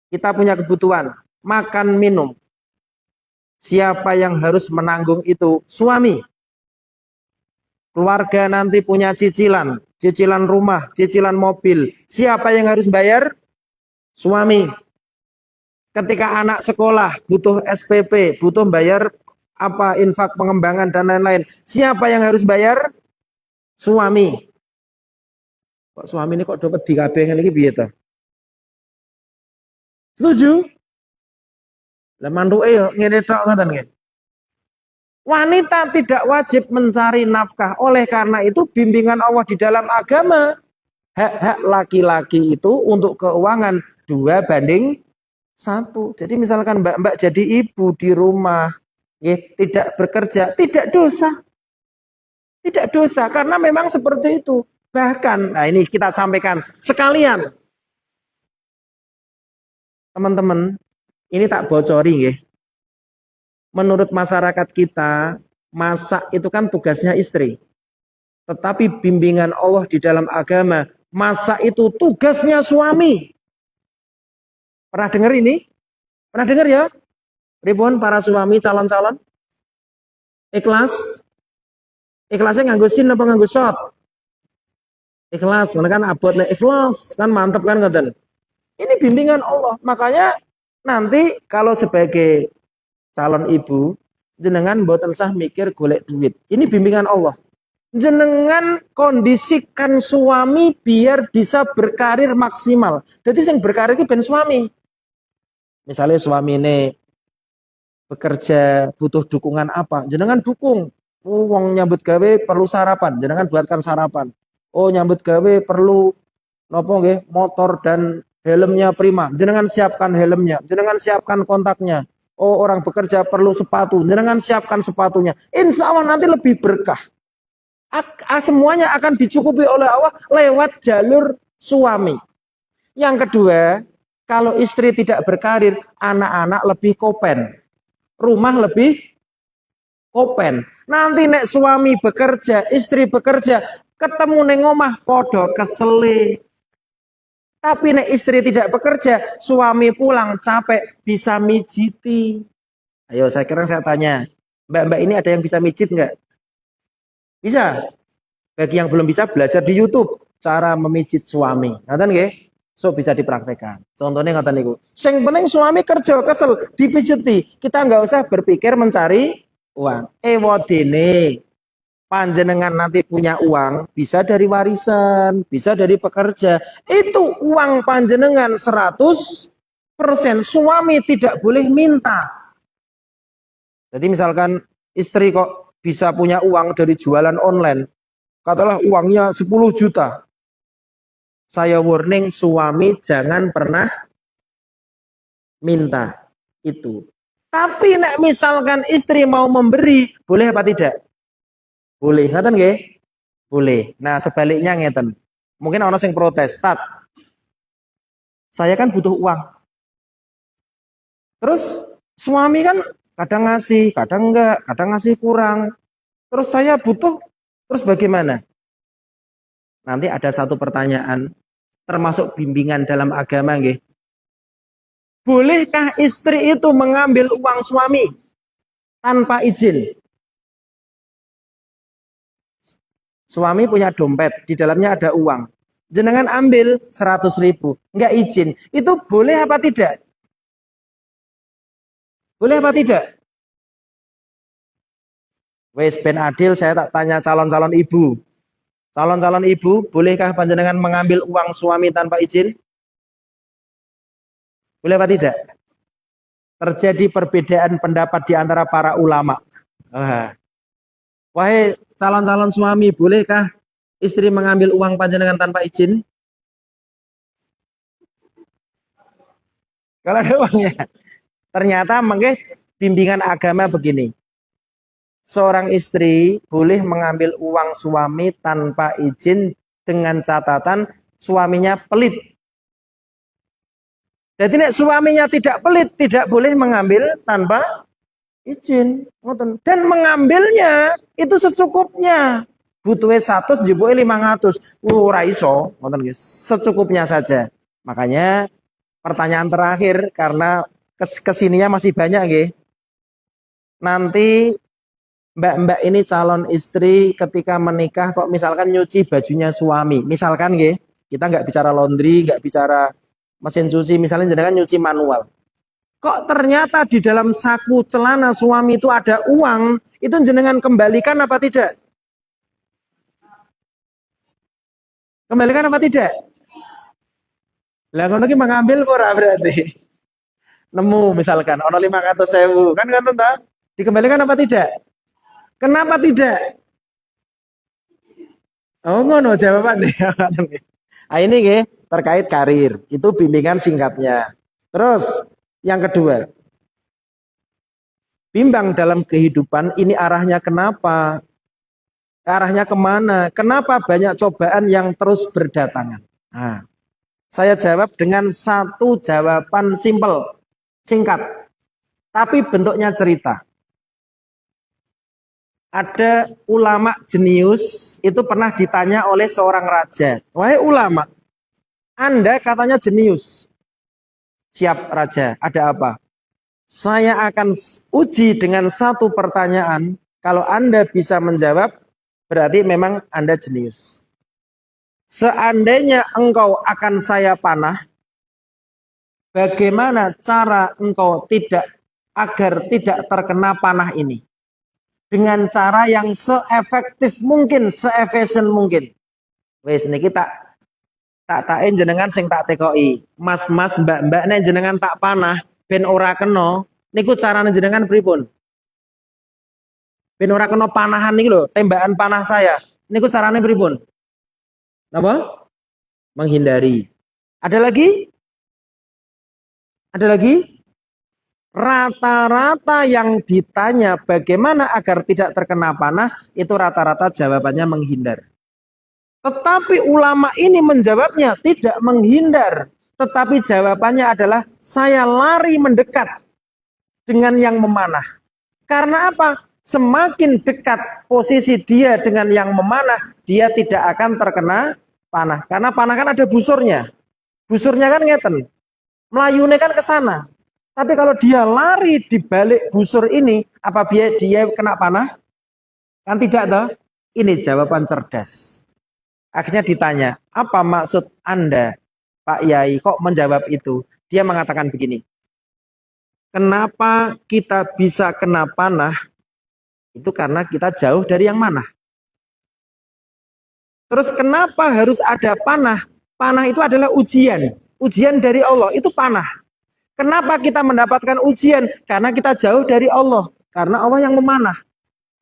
Kita punya kebutuhan, makan, minum. Siapa yang harus menanggung itu? Suami. Keluarga nanti punya cicilan, cicilan rumah, cicilan mobil. Siapa yang harus bayar? Suami. Ketika anak sekolah butuh SPP, butuh bayar apa infak pengembangan dan lain-lain. Siapa yang harus bayar? Suami. Kok suami ini kok dapat di kabeh ngene iki piye to? Setuju? Lah mantuke yo ngene tok ngoten nggih. Wanita tidak wajib mencari nafkah. Oleh karena itu bimbingan Allah di dalam agama, hak-hak laki-laki itu untuk keuangan 2:1. Jadi misalkan mbak-mbak jadi ibu di rumah, ya, tidak bekerja, tidak dosa. Tidak dosa, karena memang seperti itu. Bahkan, nah ini kita sampaikan sekalian. Teman-teman, ini tak bocori ya. Menurut masyarakat kita, masak itu kan tugasnya istri. Tetapi bimbingan Allah di dalam agama, masak itu tugasnya suami. Pernah dengar ini? Pernah dengar ya? Ribuan para suami calon-calon? Ikhlas? Ikhlasnya nganggo sin apa nganggo shot? Ikhlas, karena kan abot nek ikhlas, kan mantep kan ngoten. Ini bimbingan Allah. Makanya nanti kalau sebagai calon ibu, jenengan mboten sah mikir golek duit. Ini bimbingan Allah. Jenengan kondisikan suami biar bisa berkarir maksimal. Jadi yang berkarir itu ben suami. Misalnya suami ini bekerja butuh dukungan apa, jenengan dukung. Oh, wong nyambut gawe perlu sarapan, jenengan buatkan sarapan. Oh, nyambut gawe perlu nopo nggih, motor dan helmnya prima. Jenengan siapkan helmnya, jenengan siapkan kontaknya. Oh, orang bekerja perlu sepatu, jenengan siapkan sepatunya. Insya Allah nanti lebih berkah. Semuanya akan dicukupi oleh Allah lewat jalur suami. Yang kedua, kalau istri tidak berkarir, anak-anak lebih kopen. Rumah lebih kopen. Nanti nek suami bekerja, istri bekerja, ketemu neng omah podo kesele. Tapi nek istri tidak bekerja, suami pulang capek bisa mijiti. Ayo sekarang saya tanya, mbak-mbak ini ada yang bisa mijit nggak? Bisa. Bagi yang belum bisa belajar di YouTube cara memijit suami. Ngaten nggih? So bisa dipraktekkan. Contohnya ngaten niku. Sing penting suami kerja kesel dipijeti. Kita nggak usah berpikir mencari uang. Wadene panjenengan nanti punya uang bisa dari warisan, bisa dari pekerja. Itu uang panjenengan 100%. Suami tidak boleh minta. Jadi misalkan istri kok bisa punya uang dari jualan online, katalah uangnya 10 juta. Saya warning suami jangan pernah minta itu. Tapi nek misalkan istri mau memberi, boleh apa tidak? Boleh, ngeten nggih? Boleh. Nah, sebaliknya ngeten. Mungkin orang yang protes, "Tat, saya kan butuh uang." Terus suami kan kadang ngasih, kadang enggak, kadang ngasih kurang. Terus saya butuh, terus bagaimana? Nanti ada satu pertanyaan, termasuk bimbingan dalam agama nggih. Bolehkah istri itu mengambil uang suami tanpa izin? Suami punya dompet, di dalamnya ada uang. Jenengan ambil 100.000, enggak izin. Itu boleh apa tidak? Boleh apa tidak? Wes ben adil, saya tak tanya calon-calon ibu. Calon-calon ibu, bolehkah panjenengan mengambil uang suami tanpa izin? Boleh apa tidak? Terjadi perbedaan pendapat di antara para ulama. Wahai calon-calon suami, bolehkah istri mengambil uang panjenengan tanpa izin? Kalau ada uangnya. Ternyata mengke bimbingan agama begini. Seorang istri boleh mengambil uang suami tanpa izin dengan catatan suaminya pelit. Jadi nek suaminya tidak pelit, tidak boleh mengambil tanpa izin. Dan mengambilnya itu secukupnya. Butuhnya 100, jebuknya 500. Ora iso, secukupnya saja. Makanya pertanyaan terakhir karena kesininya masih banyak nggih. Nanti mbak-mbak ini calon istri ketika menikah kok misalkan nyuci bajunya suami. Misalkan nggih, kita nggak bicara laundry, nggak bicara mesin cuci, misalnya jenengan nyuci manual. Kok ternyata di dalam saku celana suami itu ada uang, itu jenengan kembalikan apa tidak? Kembalikan apa tidak? Lah ngono ki mengambil ora berarti. Nemu misalkan ono 500.000, kan ngoten ta? Dikembalikan apa tidak? Kenapa tidak? Oh ngono jawabannya. Ah ini nggih terkait karir. Itu bimbingan singkatnya. Terus yang kedua, bimbang dalam kehidupan ini arahnya kenapa? Arahnya kemana? Kenapa banyak cobaan yang terus berdatangan? Nah, saya jawab dengan satu jawaban simpel, singkat, tapi bentuknya cerita. Ada ulama jenius, itu pernah ditanya oleh seorang raja. Wahai ulama, Anda katanya jenius. Siap raja, ada apa? Saya akan uji dengan satu pertanyaan. Kalau Anda bisa menjawab, berarti memang Anda jenius. Seandainya engkau akan saya panah, bagaimana cara engkau agar tidak terkena panah ini? Dengan cara yang seefektif mungkin, seefisien mungkin. Wes niki tak jenengan sing tak tekoi. Mas-mas, mbak-mbak nek jenengan tak panah ben ora kena, niku carane jenengan pripun? Ben ora kena panahan niki lho, tembakan panah saya. Niku carane pripun? Napa? Menghindari. Ada lagi? Ada lagi? Rata-rata yang ditanya bagaimana agar tidak terkena panah, itu rata-rata jawabannya menghindar. Tetapi ulama ini menjawabnya tidak menghindar. Tetapi jawabannya adalah saya lari mendekat dengan yang memanah. Karena apa? semakin dekat posisi dia dengan yang memanah, dia tidak akan terkena panah. Karena panah kan ada busurnya. Busurnya kan ngeten. Melayune kan ke sana. Tapi kalau dia lari di balik busur ini, apa dia kena panah? Kan tidak toh? Ini jawaban cerdas. Akhirnya ditanya, apa maksud Anda, Pak Yai, kok menjawab itu? Dia mengatakan begini, kenapa kita bisa kena panah? Itu karena kita jauh dari yang mana? Terus kenapa harus ada panah? Panah itu adalah ujian. Ujian dari Allah, itu panah. Kenapa kita mendapatkan ujian? Karena kita jauh dari Allah. Karena Allah yang memanah.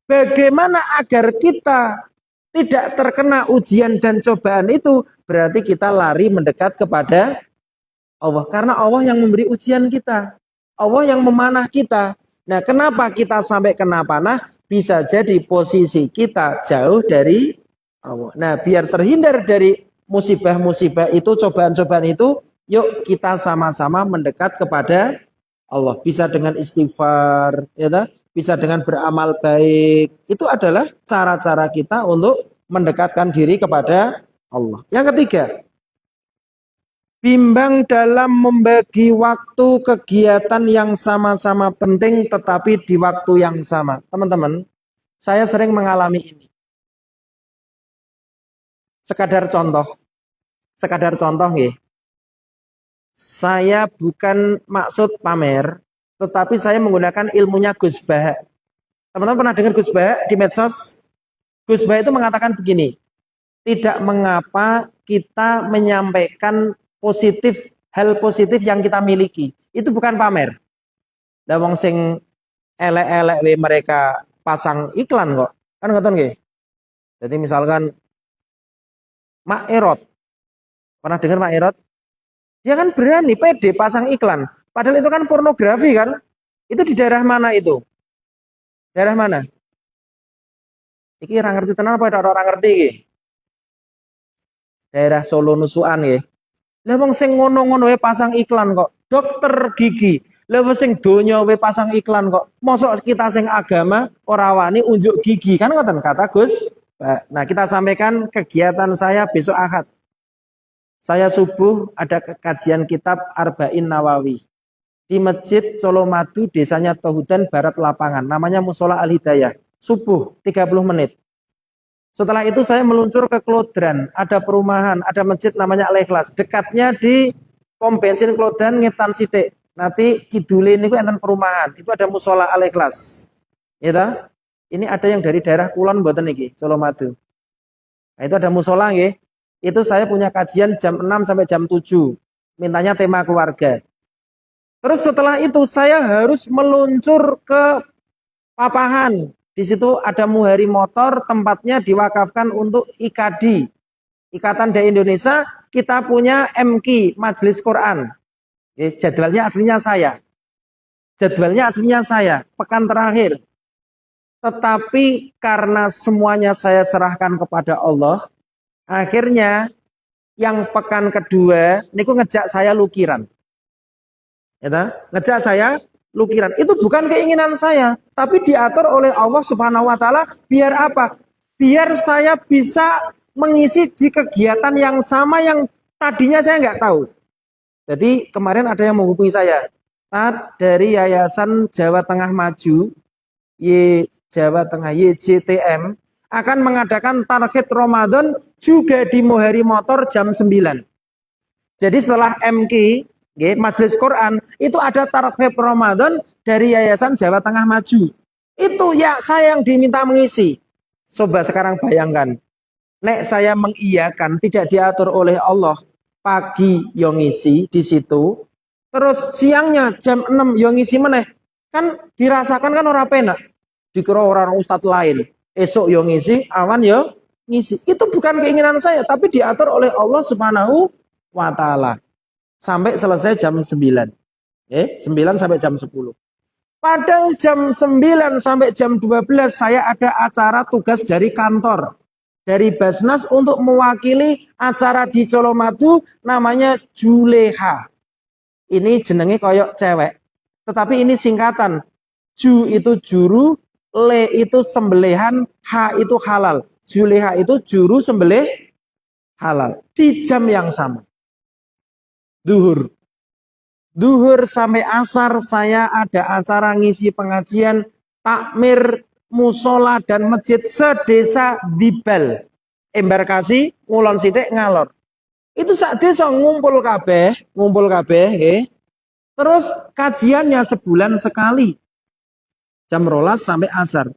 Bagaimana agar kita tidak terkena ujian dan cobaan itu? Berarti kita lari mendekat kepada Allah. Karena Allah yang memberi ujian kita. Allah yang memanah kita. Nah, kenapa kita sampai kena panah? Bisa jadi posisi kita jauh dari Allah. Nah, biar terhindar dari musibah-musibah itu, cobaan-cobaan itu, yuk kita sama-sama mendekat kepada Allah. Bisa dengan istighfar, ya, bisa dengan beramal baik. Itu adalah cara-cara kita untuk mendekatkan diri kepada Allah. Yang ketiga, bimbang dalam membagi waktu kegiatan yang sama-sama penting tetapi di waktu yang sama. Teman-teman, saya sering mengalami ini. Sekadar contoh nggih. Saya bukan maksud pamer, tetapi saya menggunakan ilmunya Gus Bah. Teman-teman pernah dengar Gus Bah di medsos? Gus Bah itu mengatakan begini, tidak mengapa kita menyampaikan hal positif yang kita miliki. Itu bukan pamer. Lah wong sing elek-elek mereka pasang iklan kok. Kan ngoten nggih. Jadi misalkan Mak Erot. Pernah dengar Mak Erot? Dia kan berani pede pasang iklan. Padahal itu kan pornografi kan? Itu di daerah mana itu? Daerah mana? Iki ora ngerti tenan apa ora ngerti iki? Daerah Solo Nusukan nggih. Lah wong sing ngono-ngono wae pasang iklan kok. Dokter gigi. Lah wong sing donya wae pasang iklan kok. Mosok kita sing agama ora wani unjuk gigi. Kan ngoten kata Gus. Nah, kita sampaikan kegiatan saya besok Ahad. Saya subuh ada kajian kitab Arba'in Nawawi di Masjid Colomadu, desanya Tohudan, Barat Lapangan. Namanya Musola Al-Hidayah. Subuh 30 menit. Setelah itu saya meluncur ke Klodran, ada perumahan, ada masjid namanya Al-Ikhlas. Dekatnya di pom bensin Klodran ngetan sithik. Nanti kidule niku enten perumahan, itu ada Musola Al-Ikhlas. Ya ta? Ini ada yang dari daerah Kulon mboten niki, Colomadu. Nah, itu ada musola nggih. Itu saya punya kajian jam 6 sampai jam 7. Mintanya tema keluarga. Terus setelah itu saya harus meluncur ke Papahan. Di situ ada muhari motor, tempatnya diwakafkan untuk IKADI. Ikatan Dai Indonesia, kita punya MQ, Majelis Quran. Jadwalnya aslinya saya. Pekan terakhir. Tetapi karena semuanya saya serahkan kepada Allah, akhirnya yang pekan kedua, niku ngejak saya lukiran. Ya, ngejak saya lukiran. Itu bukan keinginan saya, tapi diatur oleh Allah Subhanahu wa taala biar apa? Biar saya bisa mengisi di kegiatan yang sama yang tadinya saya nggak tahu. Jadi kemarin ada yang menghubungi saya, dari Yayasan Jawa Tengah Maju, Jawa Tengah YJTM, akan mengadakan target Ramadan juga di Muhari Motor jam 9. Jadi setelah MQ, Majelis Quran, itu ada target Ramadan dari Yayasan Jawa Tengah Maju. Itu ya saya yang diminta mengisi. Coba sekarang bayangkan, nek saya mengiyakan tidak diatur oleh Allah, pagi yang ngisi di situ, terus siangnya jam 6 yang ngisi meneh, kan dirasakan kan ora penak. Dikira orang ustadz lain, esok yo ngisi, awan yo ngisi. Itu bukan keinginan saya, tapi diatur oleh Allah Subhanahu wa taala. Sampai selesai jam 9. 9 sampai jam 10. Padahal jam 9 sampai jam 12 saya ada acara tugas dari kantor, dari Basnas untuk mewakili acara di Colomadu namanya Juleha. Ini jenenge koyok cewek. Tetapi ini singkatan. Ju itu juru, le itu sembelihan, ha itu halal. Juleha itu juru sembelih halal. Di jam yang sama. Duhur. Duhur sampai asar saya ada acara ngisi pengajian, takmir, musola dan masjid sedesa Dibal. Embarkasi, ngulon sidik ngalor. Itu sak desa ngumpul kabeh, nggih. Terus kajiannya sebulan sekali. Jam 12 sampai asar.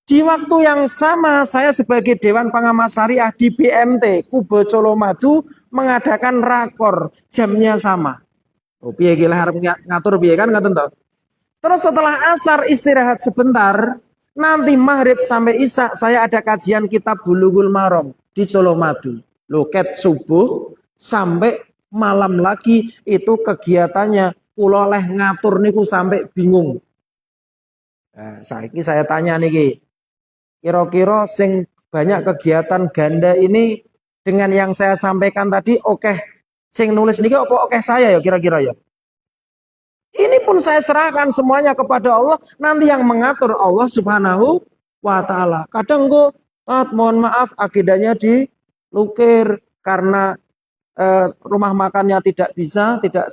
Di waktu yang sama saya sebagai Dewan Pengawas Syariah di BMT Kubo Colomadu mengadakan rakor, jamnya sama. Oh, piye iki harap ngatur piye kan ngoten to. Terus setelah asar istirahat sebentar, nanti maghrib sampai isya saya ada kajian kitab Bulughul Maram di Colomadu. Loket subuh sampai malam lagi itu kegiatannya kula leh ngatur niku sampai bingung. Nah, saiki saya tanya niki. Kira-kira sing banyak kegiatan ganda ini dengan yang saya sampaikan tadi oke. Sing nulis niki apa oke saya ya kira-kira ya. Ini pun saya serahkan semuanya kepada Allah, nanti yang mengatur Allah Subhanahu wa taala. Kadang kok mohon maaf akidahnya dilukir karena rumah makannya tidak bisa, tidak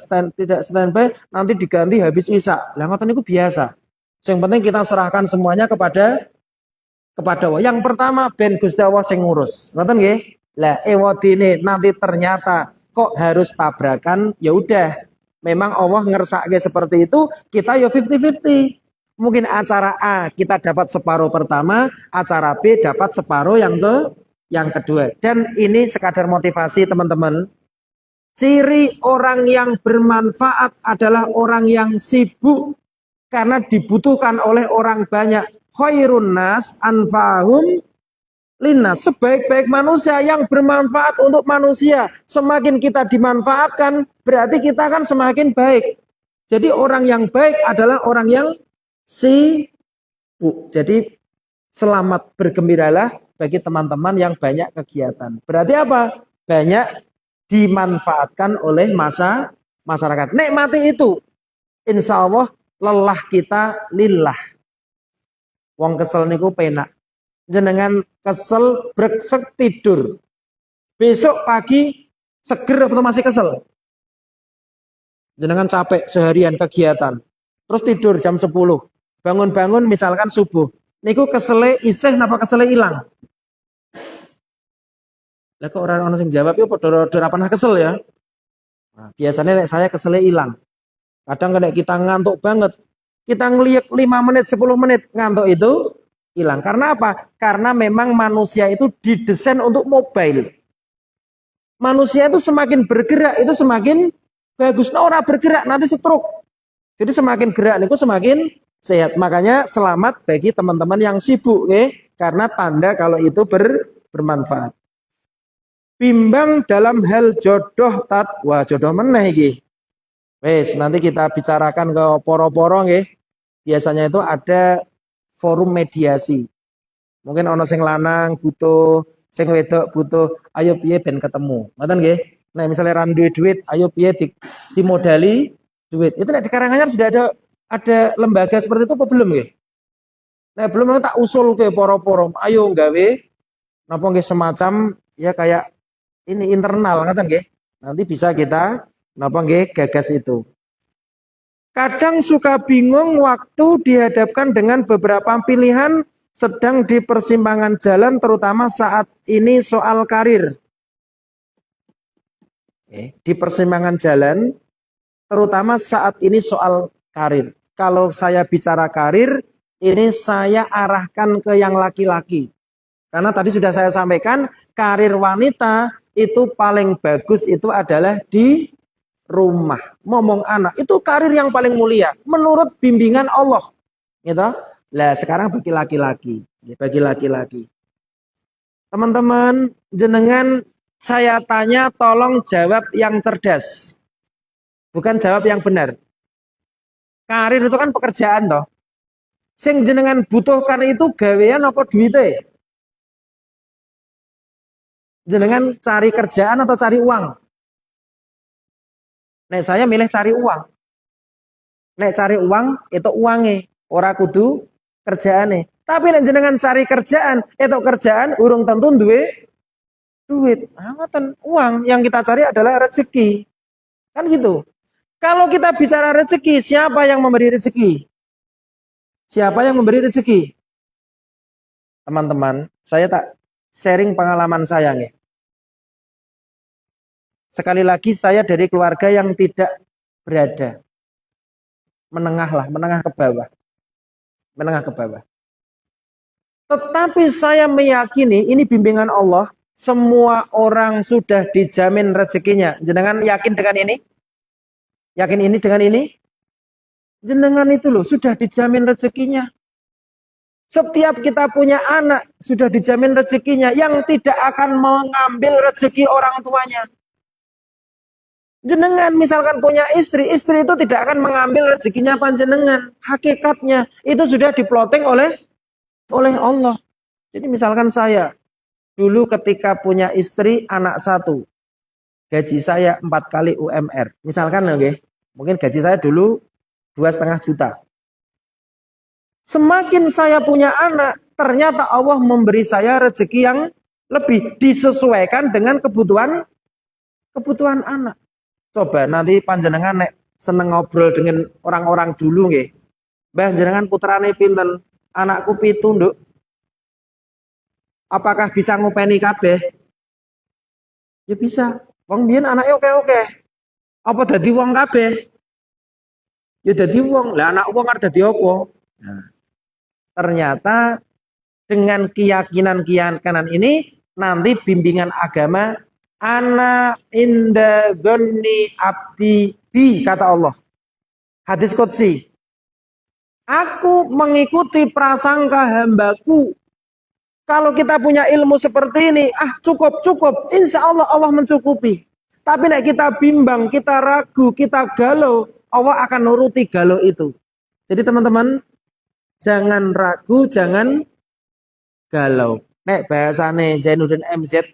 standby, nanti diganti habis isya. Lah ngoten niku biasa. Yang penting kita serahkan semuanya kepada Allah. Yang pertama ben Gusti Allah sing ngurus. Ngoten nggih? Lah ewadine nanti ternyata kok harus tabrakan, ya udah. Memang Allah ngersake seperti itu, kita ya 50-50. Mungkin acara A kita dapat separuh pertama, acara B dapat separuh yang kedua. Dan ini sekadar motivasi teman-teman. Ciri orang yang bermanfaat adalah orang yang sibuk karena dibutuhkan oleh orang banyak. Khairun nas anfahum linnas. Sebaik-baik manusia yang bermanfaat untuk manusia. Semakin kita dimanfaatkan, berarti kita kan semakin baik. Jadi orang yang baik adalah orang yang sibuk. Jadi selamat bergembiralah bagi teman-teman yang banyak kegiatan. Berarti apa? Banyak dimanfaatkan oleh masyarakat. Nikmati itu. Insya Allah lelah kita lillah. Wong kesel niku penak. Jenengan kesel breksek tidur. Besok pagi seger atau masih kesel? Jenengan capek seharian kegiatan. Terus tidur jam 10. Bangun-bangun misalkan subuh. Niku kesele isih napa kesele ilang? Lah kok orang sing jawab ya padha ora pernah kesel ya. Nah, biasanya saya kesele ilang. Kadang kena kita ngantuk banget. Kita ngeliek 5 menit, 10 menit ngantuk itu hilang. Karena apa? Karena memang manusia itu didesain untuk mobile. Manusia itu semakin bergerak itu semakin bagus. Nah, orang bergerak nanti stroke. Jadi semakin gerak itu semakin sehat. Makanya selamat bagi teman-teman yang sibuk, karena tanda kalau itu bermanfaat. Bimbang dalam hal jodoh wah jodoh meneh iki. Wes, nanti kita bicarakan ke poro-poro nggih. Biasanya itu ada forum mediasi. Mungkin ono sing lanang butuh, sing wedok butuh, ayo piye ben ketemu. Ngoten nggih. Nah, misalnya ran duit, ayo piye dimodali duit. Itu nek di Karanganyar sudah ada lembaga seperti itu apa belum nggih? Nah, belum tak usul ke poro-poro, ayo gawe napa nggih semacam ya kayak ini internal ngoten nggih. Nanti bisa kita napa nggih gagas itu. Kadang suka bingung waktu dihadapkan dengan beberapa pilihan sedang di persimpangan jalan terutama saat ini soal karir. Di persimpangan jalan terutama saat ini soal karir. Kalau saya bicara karir, ini saya arahkan ke yang laki-laki. Karena tadi sudah saya sampaikan, karir wanita itu paling bagus itu adalah di rumah, momong anak, itu karir yang paling mulia menurut bimbingan Allah. Gitu. Lah sekarang bagi laki-laki. Teman-teman, jenengan saya tanya tolong jawab yang cerdas. Bukan jawab yang benar. Karir itu kan pekerjaan toh. Sing jenengan butuhkan itu gawean apa duite? Jenengan cari kerjaan atau cari uang? Nek saya milih cari uang. Nek cari uang itu uangnya, ora kudu kerjaane. Tapi nek jenengan cari kerjaan, kerjaan urung tentu duwe duit. Ngoten, uang yang kita cari adalah rezeki. Kan gitu. Kalau kita bicara rezeki, siapa yang memberi rezeki? Siapa yang memberi rezeki? Teman-teman, saya tak sharing pengalaman saya nih. Sekali lagi saya dari keluarga yang tidak berada. Menengah ke bawah. Menengah ke bawah. Tetapi saya meyakini ini bimbingan Allah, semua orang sudah dijamin rezekinya. Jenengan yakin dengan ini? Yakin ini dengan ini? Jenengan itu loh sudah dijamin rezekinya. Setiap kita punya anak sudah dijamin rezekinya yang tidak akan mengambil rezeki orang tuanya. Jenengan misalkan punya istri itu tidak akan mengambil rezekinya panjenengan. Hakikatnya itu sudah diplotting oleh Allah. Jadi misalkan saya dulu ketika punya istri anak 1, gaji saya 4 kali UMR. Misalkan okay, mungkin gaji saya dulu 2,5 juta. Semakin saya punya anak, ternyata Allah memberi saya rezeki yang lebih disesuaikan dengan kebutuhan anak. Coba nanti panjenengan nek seneng ngobrol dengan orang-orang dulu nggih. Mbah jenengan putrane pinten? Anakku 7, Nduk. Apakah bisa ngopeni kabeh? Ya bisa. Wong biyen anake oke-oke. Apa dadi wong kabeh? Ya dadi wong. Lah anak wong arep dadi apa? Nah, ternyata dengan keyakinan ini nanti bimbingan agama ana inda dzanni abdi bi, kata Allah. Hadis qudsi. Aku mengikuti prasangka hambaku. Kalau kita punya ilmu seperti ini, cukup. Insya Allah mencukupi. Tapi nek kita bimbang, kita ragu, kita galau, Allah akan nuruti galau itu. Jadi teman-teman, jangan ragu, jangan galau. Nek bahasane Zainuddin MZ,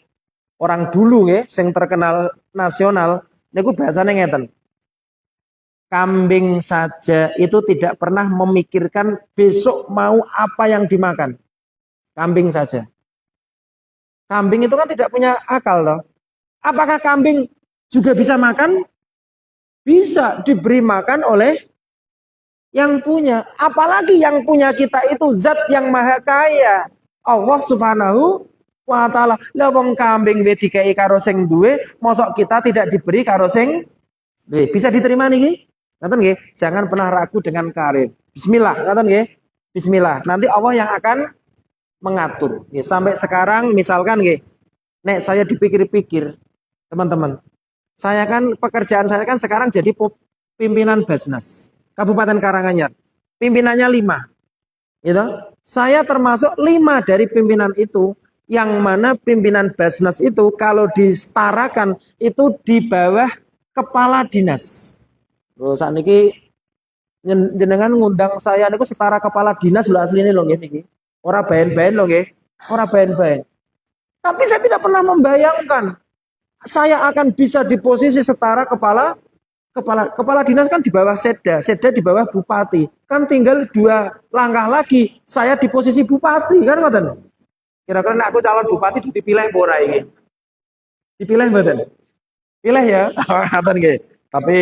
orang dulu ya, yang terkenal nasional, niku bahasane ngeten. Kambing saja itu tidak pernah memikirkan besok mau apa yang dimakan. Kambing saja. Kambing itu kan tidak punya akal toh. Apakah kambing juga bisa makan? Bisa diberi makan oleh yang punya. Apalagi yang punya kita itu zat yang maha kaya. Allah Subhanahu wa ta'ala. Lah wong kambing we dikai karo sing duwe, mosok kita tidak diberi karo sing duwe. Bisa diterima niki? Ngoten nggih, jangan pernah ragu dengan karir. Bismillah, ngoten nggih. Bismillah. Nanti Allah yang akan mengatur. Nggih, sampai sekarang misalkan nggih, nek saya dipikir-pikir, teman-teman. Saya kan pekerjaan saya kan sekarang jadi pimpinan Basnas Kabupaten Karanganyar. Pimpinannya 5. Gitu. Saya termasuk 5 dari pimpinan itu, yang mana pimpinan Basnas itu kalau disetarakan itu di bawah kepala dinas. Loh saat ini jenengan ngundang saya niku setara kepala dinas lho asline lho nggih niki. Ora baen-baen lho nggih. Ora baen-baen. Tapi saya tidak pernah membayangkan saya akan bisa di posisi setara kepala dinas kan di bawah Seda di bawah bupati. Kan tinggal 2 langkah lagi saya di posisi bupati kan ngoten. Kira-kira nek aku calon bupati dipilih apa ora iki? Dipilih mboten? Pilih ya. Ngoten nggih. Tapi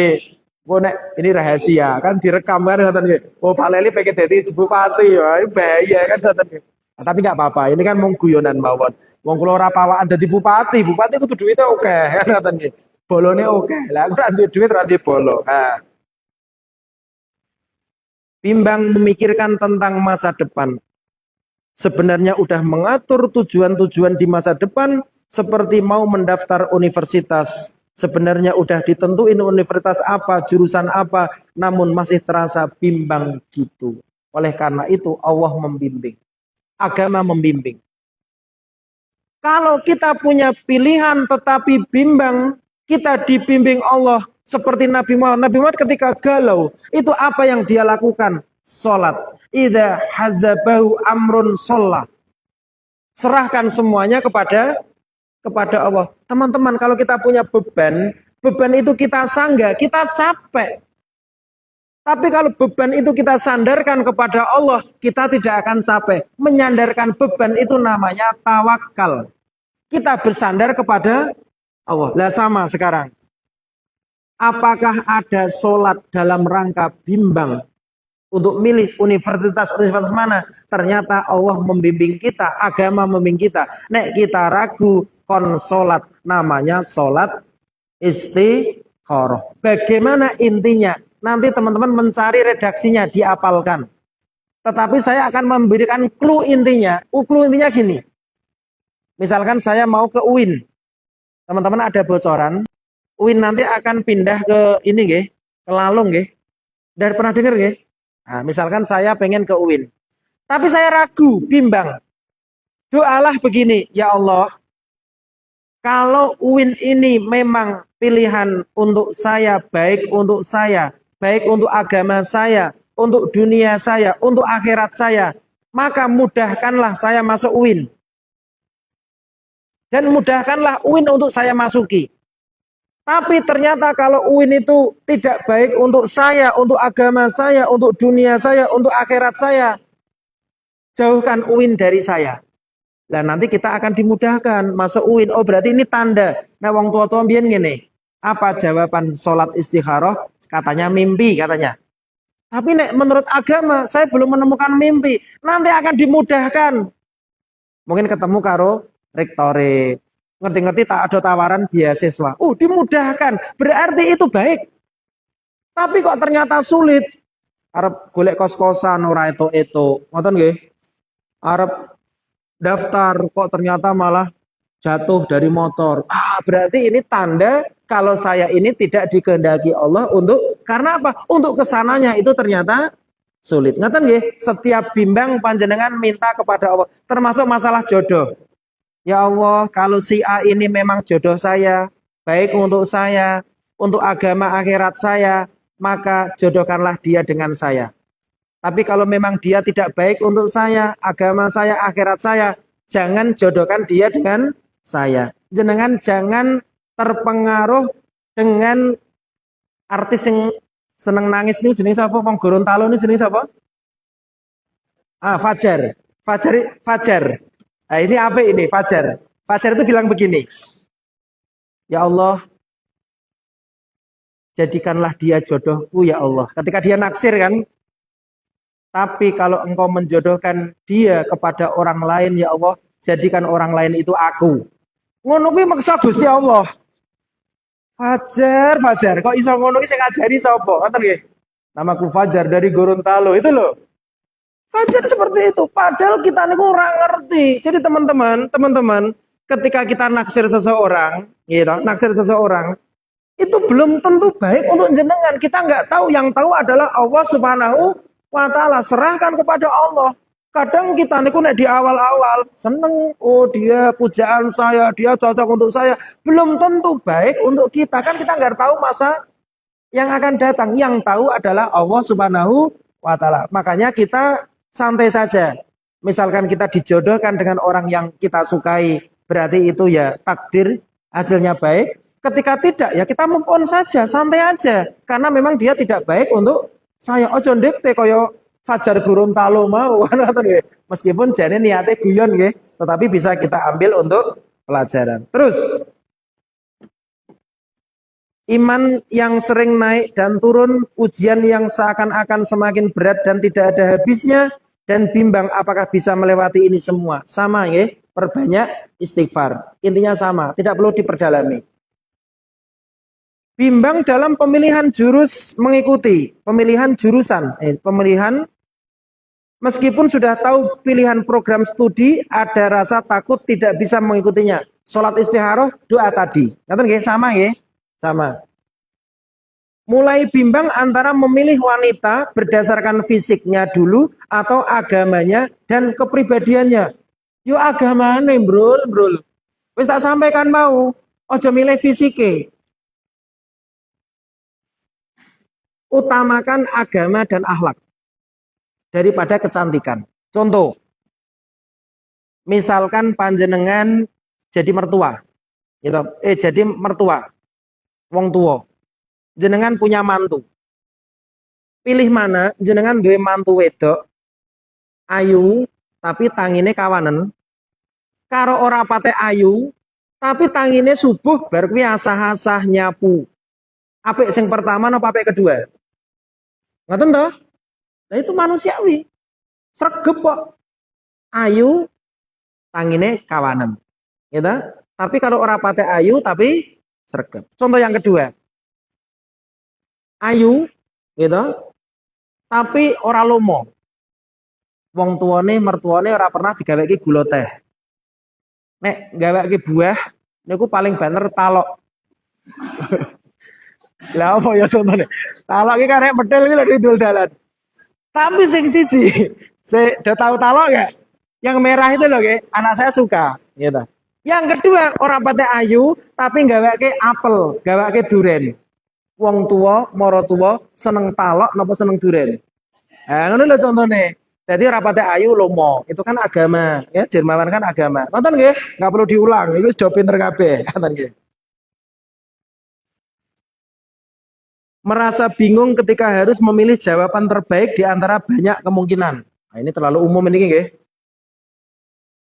ini rahasia kan direkam kan ngoten nggih. Oh Pak Leli pengen dadi bupati ya, bahaya kan ngoten nggih. Nah, tapi nggak apa-apa, ini kan mau guyonan mawon. Wong kula ora pawakan dadi bupati kudu duwite oke kan ngoten nggih. Bolone oke. Lah aku ora duwe duit ora duwe bolo. Nah. Bimbang memikirkan tentang masa depan. Sebenarnya udah mengatur tujuan-tujuan di masa depan seperti mau mendaftar universitas. Sebenarnya udah ditentuin universitas apa, jurusan apa, namun masih terasa bimbang gitu. Oleh karena itu Allah membimbing. Agama membimbing. Kalau kita punya pilihan tetapi bimbang, kita dibimbing Allah seperti Nabi Muhammad. Nabi Muhammad ketika galau, itu apa yang dia lakukan? Salat. Idza hazabahu amrun sholat. Serahkan semuanya kepada Allah. Teman-teman, kalau kita punya beban itu kita sanggah, kita capek. Tapi kalau beban itu kita sandarkan kepada Allah, kita tidak akan capek. Menyandarkan beban itu namanya tawakal. Kita bersandar kepada Allah. Lah sama sekarang. Apakah ada sholat dalam rangka bimbang untuk milih universitas mana? Ternyata Allah membimbing kita, agama membimbing kita. Nek kita ragu, kon sholat namanya sholat istikharah. Bagaimana intinya? Nanti teman-teman mencari redaksinya, diapalkan. Tetapi saya akan memberikan clue intinya. Clue intinya gini. Misalkan saya mau ke UIN. Teman-teman ada bocoran. UIN nanti akan pindah ke ini nggih, ke Lalung nggih. Dari pernah dengar nggih? Nah, misalkan saya pengen ke UIN. Tapi saya ragu, bimbang. Doalah begini, ya Allah, kalau UIN ini memang pilihan untuk saya, baik untuk saya, baik untuk agama saya, untuk dunia saya, untuk akhirat saya, maka mudahkanlah saya masuk UIN. Dan mudahkanlah UIN untuk saya masuki. Tapi ternyata kalau UIN itu tidak baik untuk saya, untuk agama saya, untuk dunia saya, untuk akhirat saya, jauhkan UIN dari saya. Nah nanti kita akan dimudahkan masuk UIN. Oh berarti ini tanda. Nah wong tua-tua mbiyen ngene. Apa jawaban sholat istikharah? Katanya mimpi katanya. Tapi nek menurut agama saya belum menemukan mimpi. Nanti akan dimudahkan. Mungkin ketemu karo rektore. Ngerti-ngerti tak ada tawaran beasiswa. Dimudahkan. Berarti itu baik. Tapi kok ternyata sulit. Arep golek kos-kosan ora itu. Ngoten nggih? Arep daftar kok ternyata malah jatuh dari motor. Berarti ini tanda kalau saya ini tidak dikehendaki Allah untuk karena apa? Untuk kesananya itu ternyata sulit. Ngaten nggih? Setiap bimbang panjenengan minta kepada Allah, termasuk masalah jodoh. Ya Allah, kalau si A ini memang jodoh saya, baik untuk saya, untuk agama akhirat saya, maka jodohkanlah dia dengan saya. Tapi kalau memang dia tidak baik untuk saya, agama saya, akhirat saya, jangan jodohkan dia dengan saya. Jenengan jangan terpengaruh dengan artis yang seneng nangis ini jenis apa? Wong Gorontalo ini jenis apa? Fajar. Fajar. Nah, ini apa ini? Fajar. Fajar itu bilang begini. Ya Allah, jadikanlah dia jodohku ya Allah. Ketika dia naksir kan. Tapi kalau engkau menjodohkan dia kepada orang lain ya Allah, jadikan orang lain itu aku. Ngono kuwi maksa Gusti Allah. Fajar. Kok iso ngono iki sing ngajari sapa? Ngoten nggih. Namaku Fajar dari Gorontalo itu loh. Fajar seperti itu. Padahal kita niku ora ngerti. Jadi teman-teman, ketika kita naksir seseorang, itu belum tentu baik untuk jenengan. Kita nggak tahu. Yang tahu adalah Allah Subhanahu wa Ta'ala. Serahkan kepada Allah. Kadang kita niku nek di awal-awal seneng, dia pujaan saya, dia cocok untuk saya, belum tentu baik untuk kita. Kan kita nggak tahu masa yang akan datang. Yang tahu adalah Allah Subhanahu wa Ta'ala. Makanya kita santai saja. Misalkan kita dijodohkan dengan orang yang kita sukai, berarti itu ya takdir, hasilnya baik. Ketika tidak, ya kita move on saja, santai aja. Karena memang dia tidak baik untuk saya. Ojo ndekte kaya Fajar Gorontalo mau. Meskipun jane niate guyon nggih, tetapi bisa kita ambil untuk pelajaran. Terus iman yang sering naik dan turun, ujian yang seakan-akan semakin berat dan tidak ada habisnya, dan bimbang apakah bisa melewati ini semua. Sama ya, perbanyak istighfar. Intinya sama, tidak perlu diperdalami. Bimbang dalam pemilihan jurus mengikuti, pemilihan jurusan, pemilihan meskipun sudah tahu pilihan program studi, ada rasa takut tidak bisa mengikutinya. Sholat istikharah, doa tadi. Ngerti nggih? Sama ya? Sama. Mulai bimbang antara memilih wanita berdasarkan fisiknya dulu atau agamanya dan kepribadiannya. Yo agamane, brul. Wis tak sampaikan mau, ojo milih fisike. Utamakan agama dan akhlak daripada kecantikan. Contoh, misalkan panjenengan jadi mertua, jadi mertua, wong tua. Jenengan punya mantu. Pilih mana? Jenengan duwe mantu wedok ayu tapi tangine kawanen karo ora pate ayu tapi tangine subuh bar kuwi asah-asah nyapu. Apik sing pertama napa apik kedua? Ngoten toh? Nah itu manusiawi. Sregep kok. Ayu tangine kawanen. Gitu? Tapi kalau ora pate ayu tapi sregep. Contoh yang kedua. Ayu gitu. Tapi ora lomo. Wong tuane mertuane ora pernah digaweki gula teh. Nek gaweki buah niku paling banter talok. Lah apa ya contone? Talok iki karek medhel iki lho didul dalan. Tapi sing siji, udah tahu talok gak? Yang merah itu loh, anak saya suka, gitu. Yang kedua, orang pate ayu tapi gaweke apel, gaweke duren. Wong tua, moro tua, seneng talok napa seneng duren. Nah, ngono lho contone. Jadi ora pate ayu lomo, itu kan agama, ya dermawan kan agama. Nonton nggih? Enggak perlu diulang, itu sudah pinter kabeh, nonton nggih. Merasa bingung ketika harus memilih jawaban terbaik di antara banyak kemungkinan. Nah, ini terlalu umum ini nggih.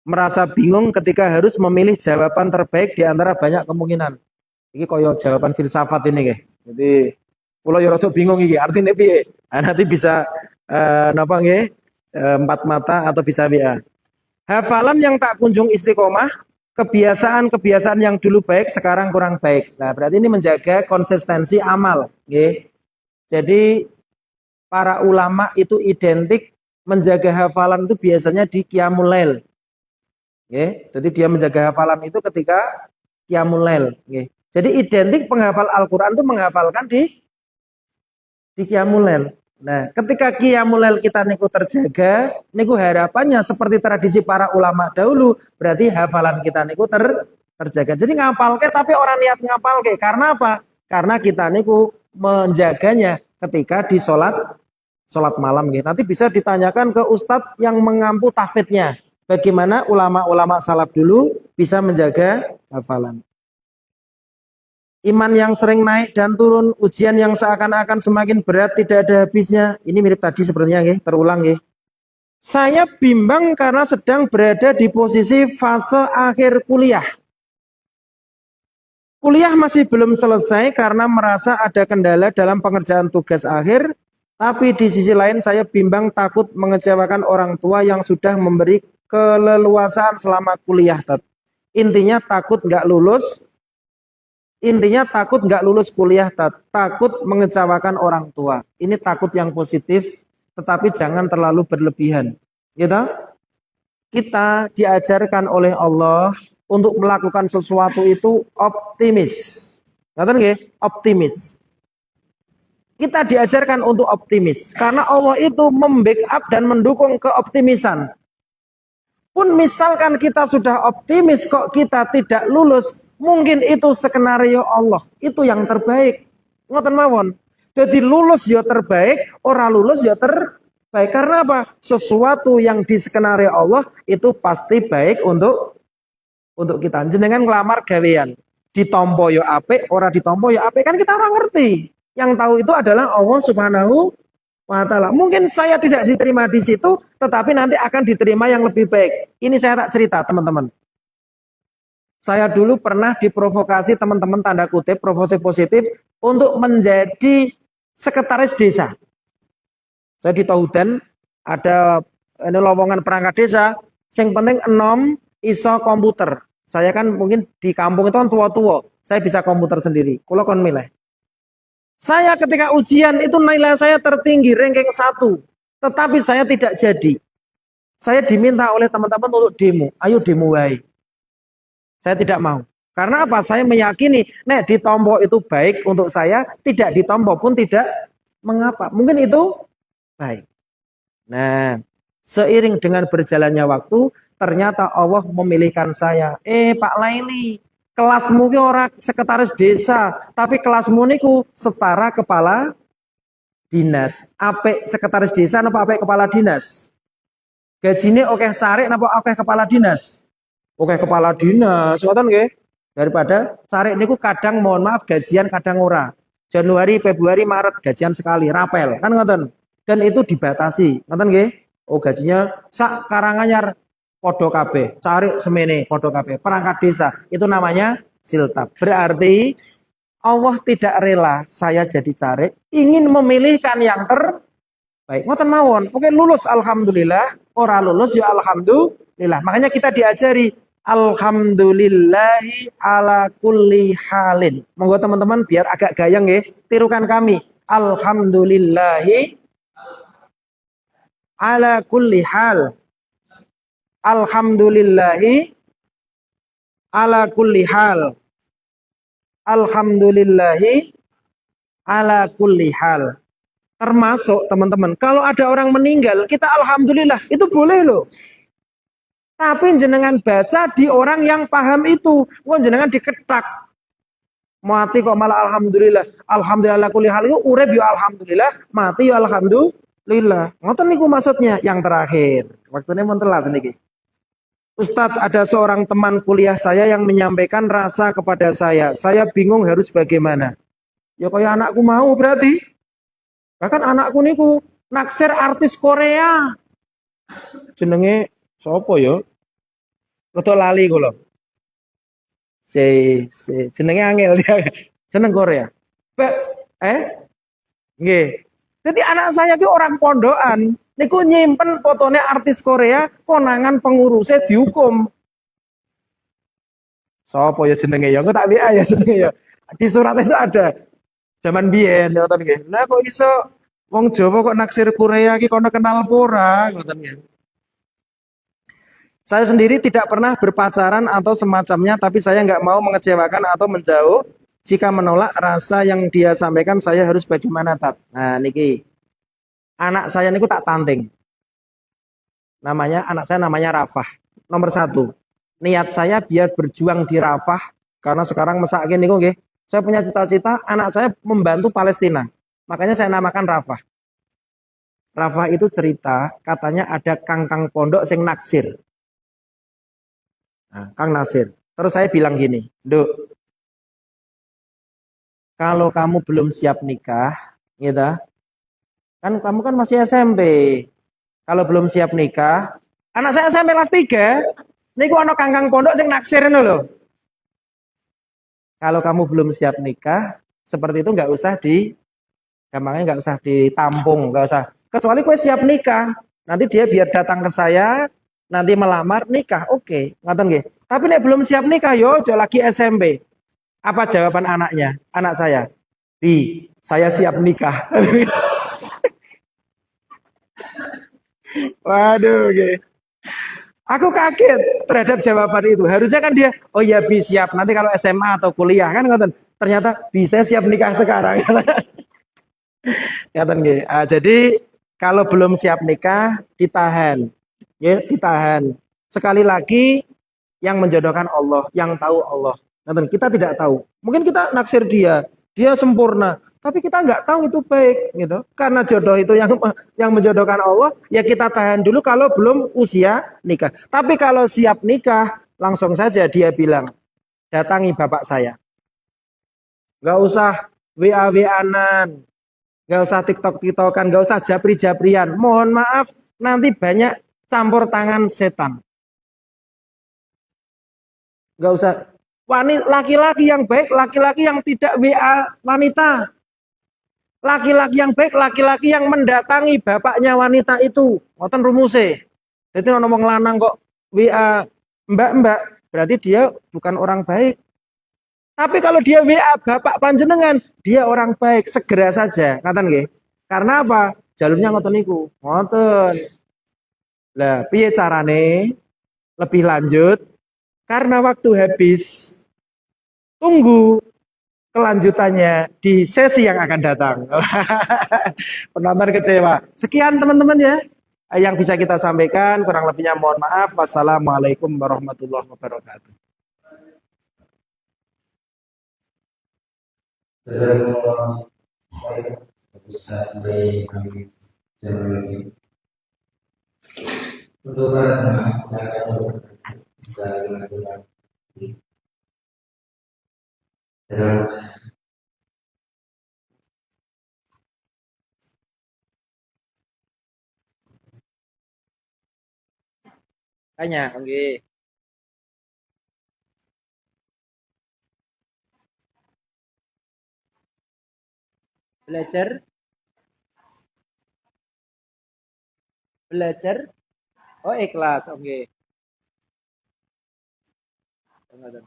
Merasa bingung ketika harus memilih jawaban terbaik di antara banyak kemungkinan. Ini koyo jawaban filsafat ini nggih. Jadi kula yo rada bingung iki, artine piye? Nah, nanti bisa napa nggih? Empat mata atau bisa WA. Hafalan yang tak kunjung istiqomah, kebiasaan-kebiasaan yang dulu baik sekarang kurang baik. Nah, berarti ini menjaga konsistensi amal, nggih. Jadi para ulama itu identik menjaga hafalan itu biasanya di qiyamul lail. Nggih. Jadi dia menjaga hafalan itu ketika qiyamul lail, nggih. Jadi identik penghafal Al-Qur'an itu menghafalkan di qiyamul lail. Nah, ketika qiyamul lail kita niku terjaga, niku harapannya seperti tradisi para ulama dahulu, berarti hafalan kita niku terjaga. Jadi ngapalke tapi orang niat ngapalke. Karena apa? Karena kita niku menjaganya ketika di sholat malam. Nanti bisa ditanyakan ke ustadz yang mengampu tahfidnya. Bagaimana ulama-ulama salaf dulu bisa menjaga hafalan. Iman yang sering naik dan turun, ujian yang seakan-akan semakin berat tidak ada habisnya. Ini mirip tadi sepertinya, terulang. Saya bimbang karena sedang berada di posisi fase akhir kuliah. Kuliah masih belum selesai karena merasa ada kendala dalam pengerjaan tugas akhir, tapi di sisi lain saya bimbang takut mengecewakan orang tua yang sudah memberi keleluasaan selama kuliah. Intinya takut nggak lulus. Intinya takut nggak lulus kuliah, takut mengecewakan orang tua. Ini takut yang positif, tetapi jangan terlalu berlebihan. Gitu? Kita diajarkan oleh Allah untuk melakukan sesuatu itu optimis. Ngerti nggih? Optimis. Kita diajarkan untuk optimis karena Allah itu membackup dan mendukung keoptimisan. Pun misalkan kita sudah optimis kok kita tidak lulus, mungkin itu skenario Allah, itu yang terbaik. Ngoten mawon. Jadi lulus ya terbaik, ora lulus ya terbaik. Karena apa? Sesuatu yang di skenario Allah itu pasti baik untuk kita. Jenengan ngelamar gawean, ditompo ya apik, ora ditompo ya apik, kan kita ora ngerti. Yang tahu itu adalah Allah Subhanahu wa ta'ala. Mungkin saya tidak diterima di situ, tetapi nanti akan diterima yang lebih baik. Ini saya tak cerita, teman-teman. Saya dulu pernah diprovokasi teman-teman tanda kutip, provokasi positif, untuk menjadi sekretaris desa. Saya di Tauhudan, ada ini lowongan perangkat desa, yang penting enom iso komputer. Saya kan mungkin di kampung itu kan tua-tua, saya bisa komputer sendiri. Kulo kon milih. Saya ketika ujian itu nilai saya tertinggi, ranking 1. Tetapi saya tidak jadi. Saya diminta oleh teman-teman untuk demo. Ayo demo wae. Saya tidak mau. Karena apa? Saya meyakini, nek ditompo itu baik untuk saya, tidak ditompo pun tidak mengapa. Mungkin itu baik. Nah, seiring dengan berjalannya waktu, ternyata Allah memilihkan saya. Pak Laili, kelasmu ki ora sekretaris desa, tapi kelasmu niku setara kepala dinas. Apik sekretaris desa napa apik kepala dinas? Gajine oke cari napa oke kepala dinas? Oke kepala dinas, ngoten nggih. Daripada cari niku kadang mohon maaf gajian kadang ora. Januari, Februari, Maret gajian sekali, rapel, kan ngoten. Dan itu dibatasi, ngoten nggih? Oh, gajinya sak Karanganyar podo kabeh, cari semene podo kabeh, perangkat desa. Itu namanya siltab. Berarti Allah tidak rela saya jadi carik, ingin memilihkan yang terbaik. Ngoten mawon, pokoknya lulus alhamdulillah, ora lulus ya alhamdulillah. Makanya kita diajari alhamdulillahi ala kulli halin. Monggo teman-teman biar agak gayeng ya, tirukan kami. Alhamdulillahi ala kulli hal. Alhamdulillahi ala kulli hal. Alhamdulillahi ala kulli hal. Termasuk teman-teman, kalau ada orang meninggal, kita alhamdulillah, itu boleh loh. Tapi jenengan baca di orang yang paham itu. Wong jenengan diketak. Mati kok malah alhamdulillah. Alhamdulillah ala kulli hal itu urip ya alhamdulillah, mati ya alhamdulillah. Ngoten niku maksudnya. Yang terakhir, waktunya mun telas niki. Ustadz, ada seorang teman kuliah saya yang menyampaikan rasa kepada saya. Saya bingung harus bagaimana. Ya kayak anakku mau berarti. Bahkan anakku niku naksir artis Korea. Jenenge sapa ya? Rada lali kula. Jenenge angel dia. Jeneng Korea. Nggih. Jadi anak saya ki orang pondokan, niku nyimpen fotone artis Korea, konangan pengurusnya dihukum. Sapa ya jenenge ya? Engko tak WA ya jenenge ya. Di surat itu ada. Zaman biyen ngoten nggih. Lah kok iso wong Jawa kok naksir Korea ki kono kenal pora ngoten nggih. Saya sendiri tidak pernah berpacaran atau semacamnya, tapi saya nggak mau mengecewakan atau menjauh. Jika menolak rasa yang dia sampaikan, saya harus bagaimana, Tat? Nah, niki. Anak saya niku tak tanting. Anak saya namanya Rafah. Nomor 1. Niat saya biar berjuang di Rafah, karena sekarang mesakin niku nggih. Saya punya cita-cita anak saya membantu Palestina. Makanya saya namakan Rafah. Rafah itu cerita, katanya ada kangkang pondok sing naksir. Nah, Kang Nasir. Terus saya bilang gini, Duk, kalau kamu belum siap nikah, gitu, kan kamu kan masih SMP. Kalau belum siap nikah, anak saya SMP kelas 3, niku ana kangkang pondok sing naksir ngono lho. Kalau kamu belum siap nikah, seperti itu nggak usah gampangnya nggak usah ditampung, nggak usah. Kecuali kue siap nikah, nanti dia biar datang ke saya, nanti melamar nikah, oke, ngoten nggih. Tapi nek belum siap nikah, yo aja lagi SMP. Apa jawaban anaknya? Anak saya, Bi, saya siap nikah. Waduh, oke. Aku kaget terhadap jawaban itu. Harusnya kan dia, oh ya Bi siap. Nanti kalau SMA atau kuliah kan ngoten. Ternyata bisa siap nikah sekarang. Jadi kalau belum siap nikah ditahan. Ya, ditahan. Sekali lagi yang menjodohkan Allah, yang tahu Allah. Kita tidak tahu. Mungkin kita naksir dia sempurna, tapi kita nggak tahu itu baik gitu. Karena jodoh itu yang menjodohkan Allah, ya kita tahan dulu kalau belum usia nikah. Tapi kalau siap nikah, langsung saja dia bilang, datangi bapak saya. Nggak usah WA-WA-an, nggak usah TikTok-TikTokan, nggak usah japri-japrian. Mohon maaf, nanti banyak campur tangan setan. Nggak usah. Laki-laki yang baik, laki-laki yang tidak WA wanita. Laki-laki yang baik, laki-laki yang mendatangi bapaknya wanita itu. Ngoten rumuse. Jadi ngomong lanang kok WA mbak-mbak, berarti dia bukan orang baik. Tapi kalau dia WA bapak panjenengan, dia orang baik, segera saja. Ngoten nggih. Karena apa? Jalurnya ngoten niku. Ngoten. Lah, piye carane? Lebih lanjut. Karena waktu habis. Tunggu kelanjutannya di sesi yang akan datang. Penonton kecewa. Sekian teman-teman ya yang bisa kita sampaikan. Kurang lebihnya mohon maaf. Wassalamualaikum warahmatullahi wabarakatuh. Untuk para jemaah silakan bisa dilakukan dalam Tanya, oke. Belajar, belajar. Oh, ikhlas, oke. Ngaten.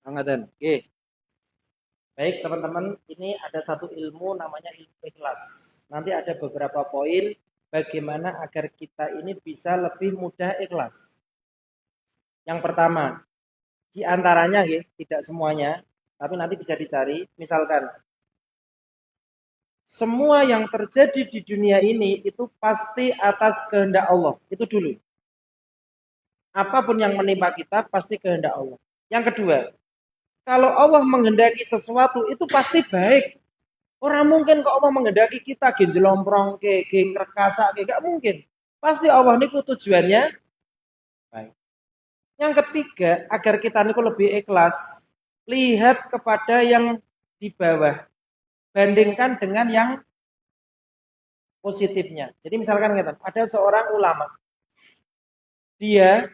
Ngaten. Oke. Baik, teman-teman, ini ada satu ilmu namanya ilmu ikhlas. Nanti ada beberapa poin bagaimana agar kita ini bisa lebih mudah ikhlas. Yang pertama, di antaranya ya, tidak semuanya, tapi nanti bisa dicari. Misalkan, semua yang terjadi di dunia ini itu pasti atas kehendak Allah. Itu dulu. Apapun yang menimpa kita pasti kehendak Allah. Yang kedua, kalau Allah menghendaki sesuatu itu pasti baik. Orang mungkin kok Allah menghendaki kita genjelomprong ke, rekasa ke, gak mungkin. Pasti Allah niku tujuannya baik. Yang ketiga, agar kita niku lebih ikhlas, lihat kepada yang di bawah, bandingkan dengan yang positifnya. Jadi misalkan ada seorang ulama, dia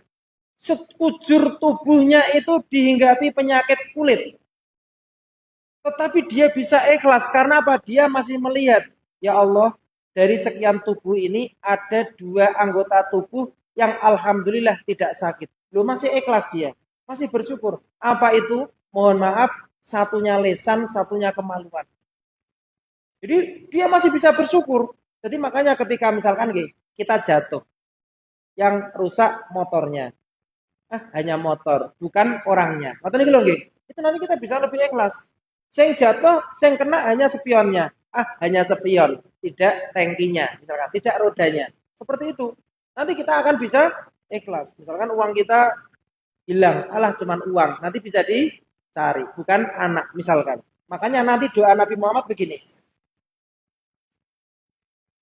sekujur tubuhnya itu dihinggapi penyakit kulit. Tetapi dia bisa ikhlas karena apa? Dia masih melihat, ya Allah, dari sekian tubuh ini ada 2 anggota tubuh yang alhamdulillah tidak sakit. Lu masih ikhlas dia, masih bersyukur. Apa itu? Mohon maaf, satunya lesan, satunya kemaluan. Jadi dia masih bisa bersyukur. Jadi makanya ketika misalkan kita jatuh, yang rusak motornya, hanya motor, bukan orangnya. Itu nanti kita bisa lebih ikhlas. Sing jatuh, sing kena hanya spionnya. Hanya spion, tidak tangkinya, misalkan, tidak rodanya. Seperti itu. Nanti kita akan bisa ikhlas. Misalkan uang kita hilang, cuman uang. Nanti bisa dicari, bukan anak, misalkan. Makanya nanti doa Nabi Muhammad begini.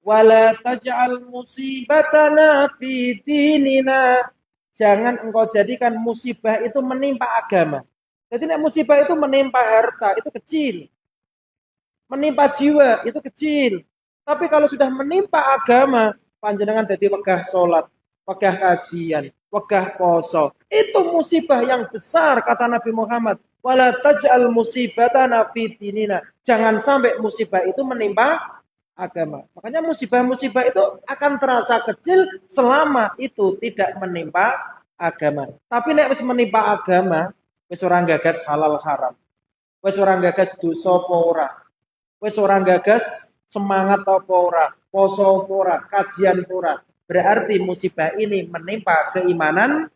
Wala taj'al musibatana fi dinina. Jangan engkau jadikan musibah itu menimpa agama. Jadi musibah itu menimpa harta, itu kecil. Menimpa jiwa, itu kecil. Tapi kalau sudah menimpa agama, panjenengan jadi wegah salat, wegah kajian, wegah poso. Itu musibah yang besar, kata Nabi Muhammad. Wala taj'al musibatana fi dinina. Jangan sampai musibah itu menimpa agama. Makanya musibah-musibah itu akan terasa kecil selama itu tidak menimpa agama. Tapi nek wis menimpa agama, wis ora gagas halal haram. Wis ora gagas dosa apa ora. Wis ora gagas semangat apa ora, poso apa ora, kajian apa ora. Berarti musibah ini menimpa keimanan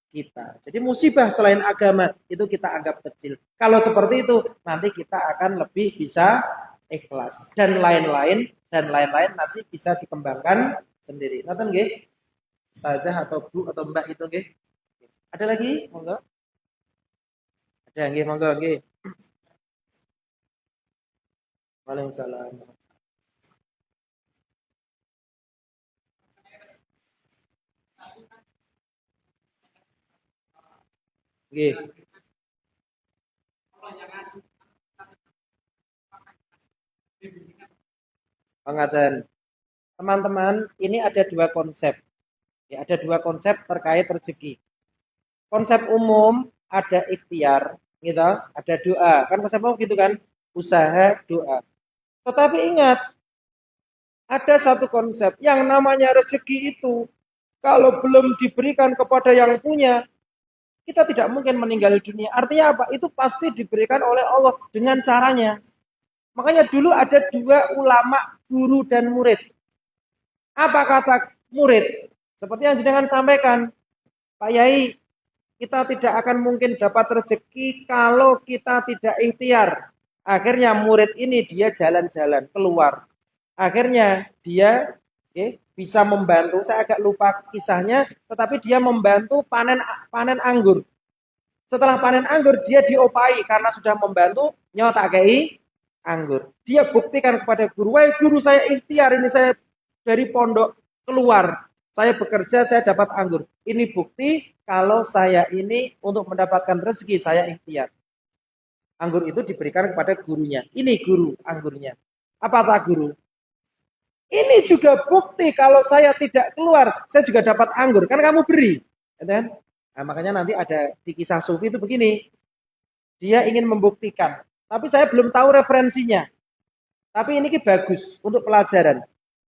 kita. Jadi musibah selain agama itu kita anggap kecil. Kalau seperti itu, nanti kita akan lebih bisa ikhlas dan lain-lain nanti bisa dikembangkan sendiri. Nonton nggih? Ustazah atau Bu atau Mbak itu nggih? Ada lagi? Monggo. Ada nggih, monggo nggih. Waalaikumsalam. Nggih. Pangaten. Teman-teman, ini ada 2 konsep. Ya, ada 2 konsep terkait rezeki. Konsep umum ada ikhtiar, gitu, ada doa. Kan konsep umum gitu kan? Usaha, doa. Tetapi ingat, ada satu konsep yang namanya rezeki itu kalau belum diberikan kepada yang punya, kita tidak mungkin meninggal dunia. Artinya apa? Itu pasti diberikan oleh Allah dengan caranya. Makanya dulu ada 2 ulama, guru dan murid. Apa kata murid? Seperti yang jenengan sampaikan, Pak Yai, kita tidak akan mungkin dapat rezeki kalau kita tidak ikhtiar. Akhirnya murid ini dia jalan-jalan keluar. Akhirnya dia bisa membantu, saya agak lupa kisahnya, tetapi dia membantu panen anggur. Setelah panen anggur dia diopai karena sudah membantu, nyotak kei anggur. Dia buktikan kepada guru, wahai guru saya ikhtiar, ini saya dari pondok keluar, saya bekerja, saya dapat anggur. Ini bukti kalau saya ini untuk mendapatkan rezeki, saya ikhtiar. Anggur itu diberikan kepada gurunya. Ini guru anggurnya. Apa kata guru? Ini juga bukti kalau saya tidak keluar, saya juga dapat anggur. Kan kamu beri. Kan? Nah, makanya nanti ada di kisah Sufi itu begini. Dia ingin membuktikan. Tapi saya belum tahu referensinya. Tapi ini bagus untuk pelajaran.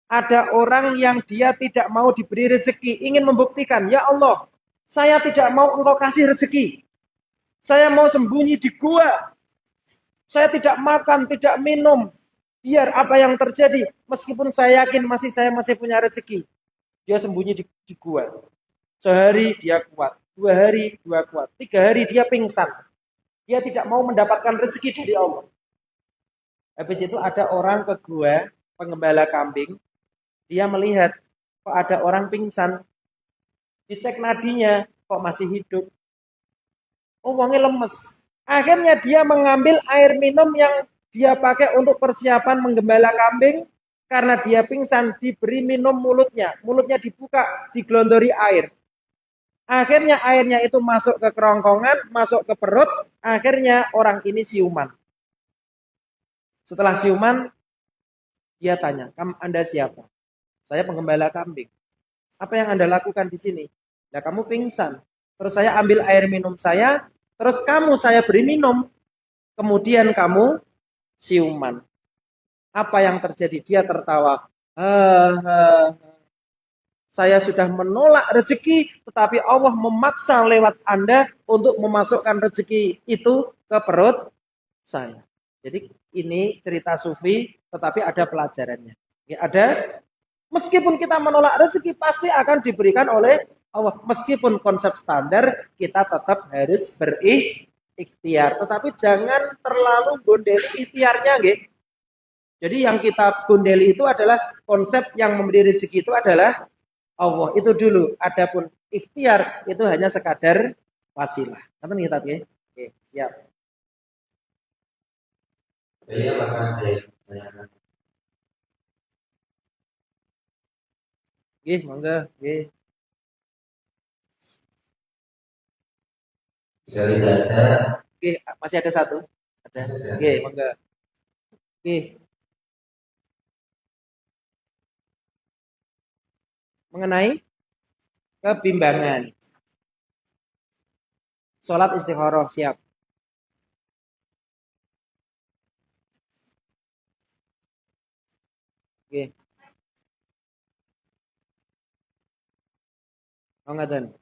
Ada orang yang dia tidak mau diberi rezeki. Ingin membuktikan. Ya Allah, saya tidak mau engkau kasih rezeki. Saya mau sembunyi di gua. Saya tidak makan, tidak minum. Biar apa yang terjadi. Meskipun saya yakin saya masih punya rezeki. Dia sembunyi di gua. Sehari dia kuat. 2 hari dia kuat. 3 hari dia pingsan. Dia tidak mau mendapatkan rezeki dari Allah. Habis itu ada orang ke gua, penggembala kambing. Dia melihat kok ada orang pingsan. Dicek nadinya, kok masih hidup. Oh, wongnya lemes. Akhirnya dia mengambil air minum yang dia pakai untuk persiapan menggembala kambing. Karena dia pingsan, diberi minum mulutnya. Mulutnya dibuka, digelondori air. Akhirnya airnya itu masuk ke kerongkongan, masuk ke perut. Akhirnya orang ini siuman. Setelah siuman, dia tanya, Anda siapa? Saya penggembala kambing. Apa yang Anda lakukan di sini? Nah, kamu pingsan. Terus saya ambil air minum saya, terus saya beri minum. Kemudian kamu siuman. Apa yang terjadi? Dia tertawa. Saya sudah menolak rezeki, tetapi Allah memaksa lewat Anda untuk memasukkan rezeki itu ke perut saya. Jadi ini cerita Sufi, tetapi ada pelajarannya. Ya, ada, meskipun kita menolak rezeki, pasti akan diberikan oleh Allah. Meskipun konsep standar, kita tetap harus berikhtiar. Tetapi jangan terlalu gondeli ikhtiarnya. Gitu. Jadi yang kita gondeli itu adalah konsep yang memberi rezeki itu adalah Allah itu dulu. Adapun ikhtiar itu hanya sekadar wasilah. Ngerti kita ya? Oke, siap. Saya bahkan ada yang bertanya. Nggih, monggo, nggih. Sekali tidak ada. Nggih, masih ada satu. Ada. Nggih, monggo. Nggih. Mengenai kebimbangan. Salat istikharah siap. Oke. Oh, ngaten.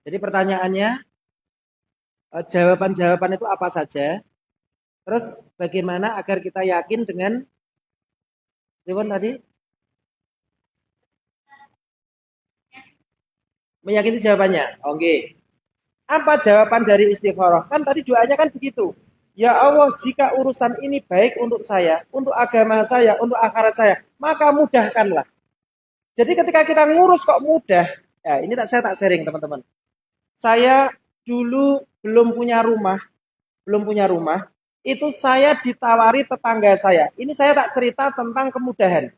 Jadi pertanyaannya jawaban-jawaban itu apa saja? Terus bagaimana agar kita yakin dengan tadi? Meyakini jawabannya. Oke. Apa jawaban dari istikharah? Kan tadi doanya kan begitu. Ya Allah, jika urusan ini baik untuk saya, untuk agama saya, untuk akhirat saya, maka mudahkanlah. Jadi ketika kita ngurus kok mudah, ya ini saya tak sharing teman-teman. Saya dulu belum punya rumah, itu saya ditawari tetangga saya. Ini saya tak cerita tentang kemudahan.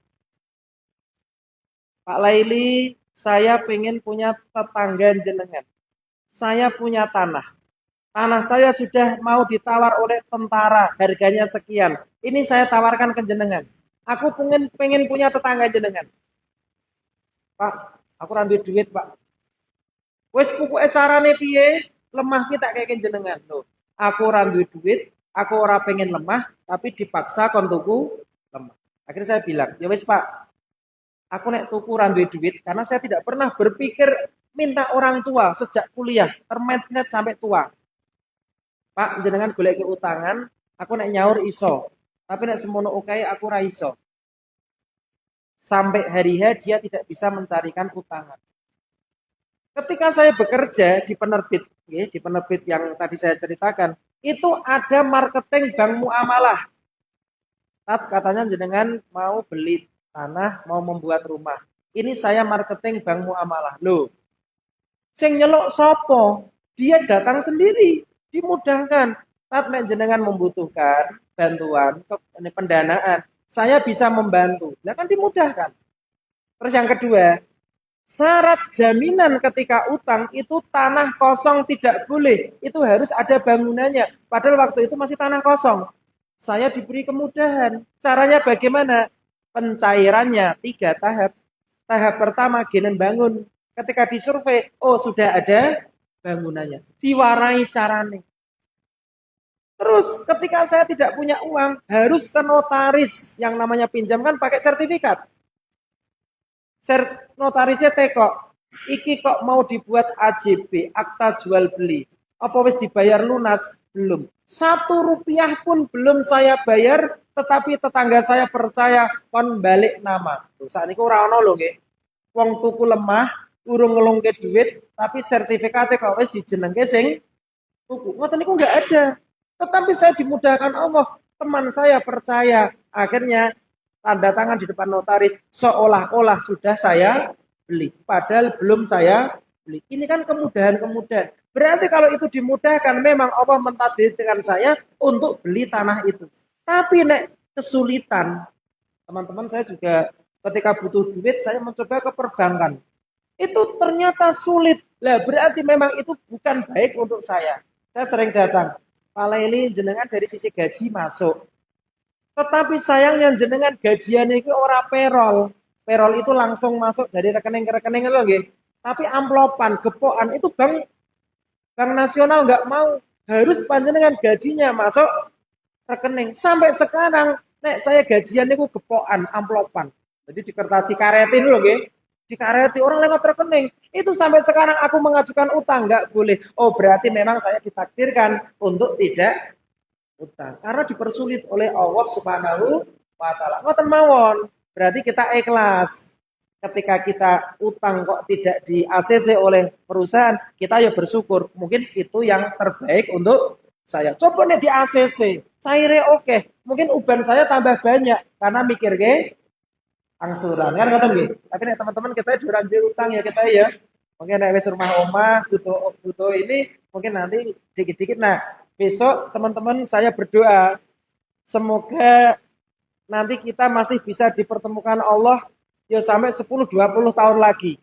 Pak Laili, saya pengen punya tetangga jenengan. Saya punya tanah. Tanah saya sudah mau ditawar oleh tentara, harganya sekian. Ini saya tawarkan ke jenengan. Aku pengen punya tetangga jenengan. Pak, aku randu duit, Pak. Wes pokoke carane piye? Lemah kita kayak jenengan. Loh, aku randu duit, aku ora pengen lemah, tapi dipaksa kon tuku lemah. Akhirnya saya bilang, ya wes Pak, aku nek tuku randu duit karena saya tidak pernah berpikir minta orang tua sejak kuliah, termetet sampai tua. Pak, jenengan golek ke utangan, aku nek nyaur iso. Tapi nek semono oke aku ra iso. Sampai hari dia tidak bisa mencarikan utangan. Ketika saya bekerja di penerbit, ya, di penerbit yang tadi saya ceritakan, itu ada marketing bank muamalah. Katanya jenengan mau beli tanah, mau membuat rumah. Ini saya marketing bank muamalah. Loh, sing nyelok sopo? Dia datang sendiri, dimudahkan. Tat nek jenengan membutuhkan bantuan ini pendanaan, saya bisa membantu. Nah kan dimudahkan. Terus yang kedua, syarat jaminan ketika utang itu tanah kosong tidak boleh. Itu harus ada bangunannya. Padahal waktu itu masih tanah kosong. Saya diberi kemudahan. Caranya bagaimana? Pencairannya 3 tahap. Tahap pertama genen bangun. Ketika disurvei, oh sudah ada bangunannya. Diwarai caranya. Terus ketika saya tidak punya uang, harus ke notaris yang namanya pinjam kan pakai sertifikat. Notarisnya teko, iki kok mau dibuat AJB, akta jual beli. Apa wis dibayar lunas? Belum. 1 rupiah pun belum saya bayar, tetapi tetangga saya percaya kon balik nama. Saat ini ora ono lho nggih. Wong tuku lemah, urung ngelungke duit, tapi sertifikatnya kok wis dijenengke sing tuku. Ngoten niku enggak ada. Tetapi saya dimudahkan Allah. Teman saya percaya. Akhirnya tanda tangan di depan notaris seolah-olah sudah saya beli. Padahal belum saya beli. Ini kan kemudahan-kemudahan. Berarti kalau itu dimudahkan, memang Allah mentakdirkan saya untuk beli tanah itu. Tapi nek kesulitan, teman-teman saya juga ketika butuh duit, saya mencoba ke perbankan. Itu ternyata sulit. Lah berarti memang itu bukan baik untuk saya. Saya sering datang. Pak Laili jenengan dari sisi gaji masuk. Tetapi sayangnya jenengan gajian itu ora perol. Perol itu langsung masuk dari rekening ke rekening lho nggih. Tapi amplopan, gepokan itu bank nasional nggak mau. Harus panjenengan gajinya masuk rekening. Sampai sekarang nek saya gajian itu gepokan, amplopan. Jadi di karetin lho nggih. Dikareti orang lewat rekening. Itu sampai sekarang aku mengajukan utang nggak boleh. Oh berarti memang saya ditakdirkan untuk tidak utang karena dipersulit oleh Allah Subhanahu wa taala. Ngoten mawon. Berarti kita ikhlas. Ketika kita utang kok tidak di ACC oleh perusahaan, kita ya bersyukur. Mungkin itu yang terbaik untuk saya. Coba nih di ACC, cairnya oke. Mungkin uban saya tambah banyak karena mikir angsuran kan ngoten nggih. Tapi nek teman-teman kita diranjir utang ya kita ya. Mungkin nek wis rumah omah butuh ini mungkin nanti dikit-dikit. Nah, besok teman-teman saya berdoa semoga nanti kita masih bisa dipertemukan Allah ya sampai 10-20 tahun lagi.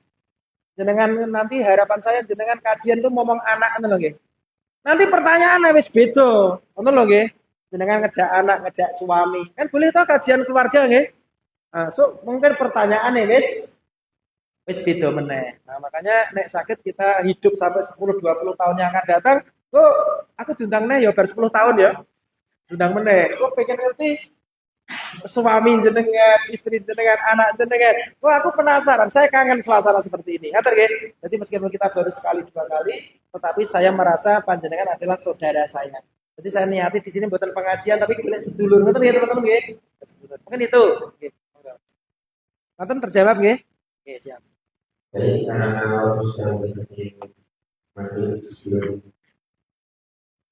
Jenengan nanti harapan saya jenengan kajian tuh ngomong anak ngoten lho nggih. Nanti pertanyaannya wis beda. Ngoten lho nggih. Jenengan ngejak anak, ngejak suami. Kan boleh tau kajian keluarga nggih. Nah, so mungkin pertanyaannya wis beda meneh. Nah, makanya nek sakit kita hidup sampai 10-20 tahun yang akan datang, kok aku diundang nih ya baru 10 tahun ya. Diundang meneh. Kok pengen ngerti suami jenengan, istri jenengan, anak jenengan. Kok aku penasaran, saya kangen suasana seperti ini. Ngaten nggih. Jadi meskipun kita baru sekali 2 kali, tetapi saya merasa panjenengan adalah saudara saya. Jadi saya niati di sini buatan pengajian tapi pilih sedulur. Ngoten nggih teman-teman nggih. Mungkin itu. Nggih. Nonton terjawab nggih? Oke, siap. Jadi karena waktu sudah mengikuti materi sebelum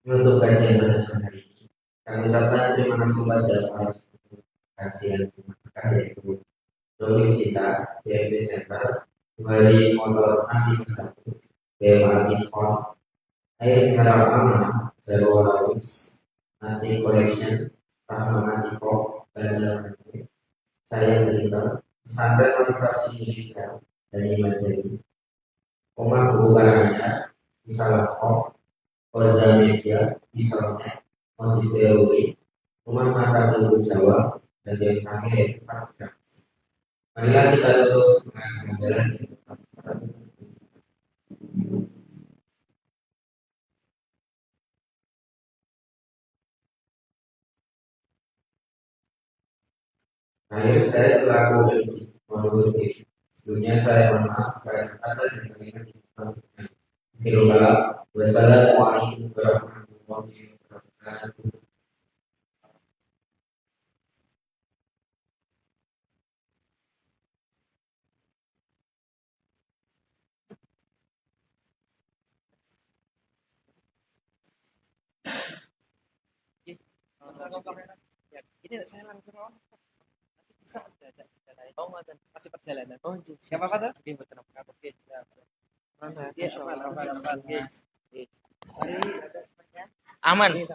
menutup kajian pada siang hari ini, kami ucapkan terima kasih kepada para kajian yaitu Domis Cita, BMT Center, kembali motor anti bersatu, BMA Info, air mineral aman, Zero Lawis, anti collection, Rahman Info, dan saya berikan pesantren motivasi Indonesia dari materi Omah hubungannya misalnya Orza Media, misalnya Montisteori, Rumah Mata Tunggu Jawa, dan yang terakhir Fakta. Marilah kita tutup dengan pelajaran akhir saya selaku MC mohon diri. Sebelumnya saya mohon maaf karena kata dan kalimat Alhamdulillah. Wassalamualaikum warahmatullahi wabarakatuh. Ya, ini saya langsung bisa masih perjalanan. Oh, siapa kata? Oke, betul. Oke, siap. Mana? Iya, apa? Oke. Hari Aman.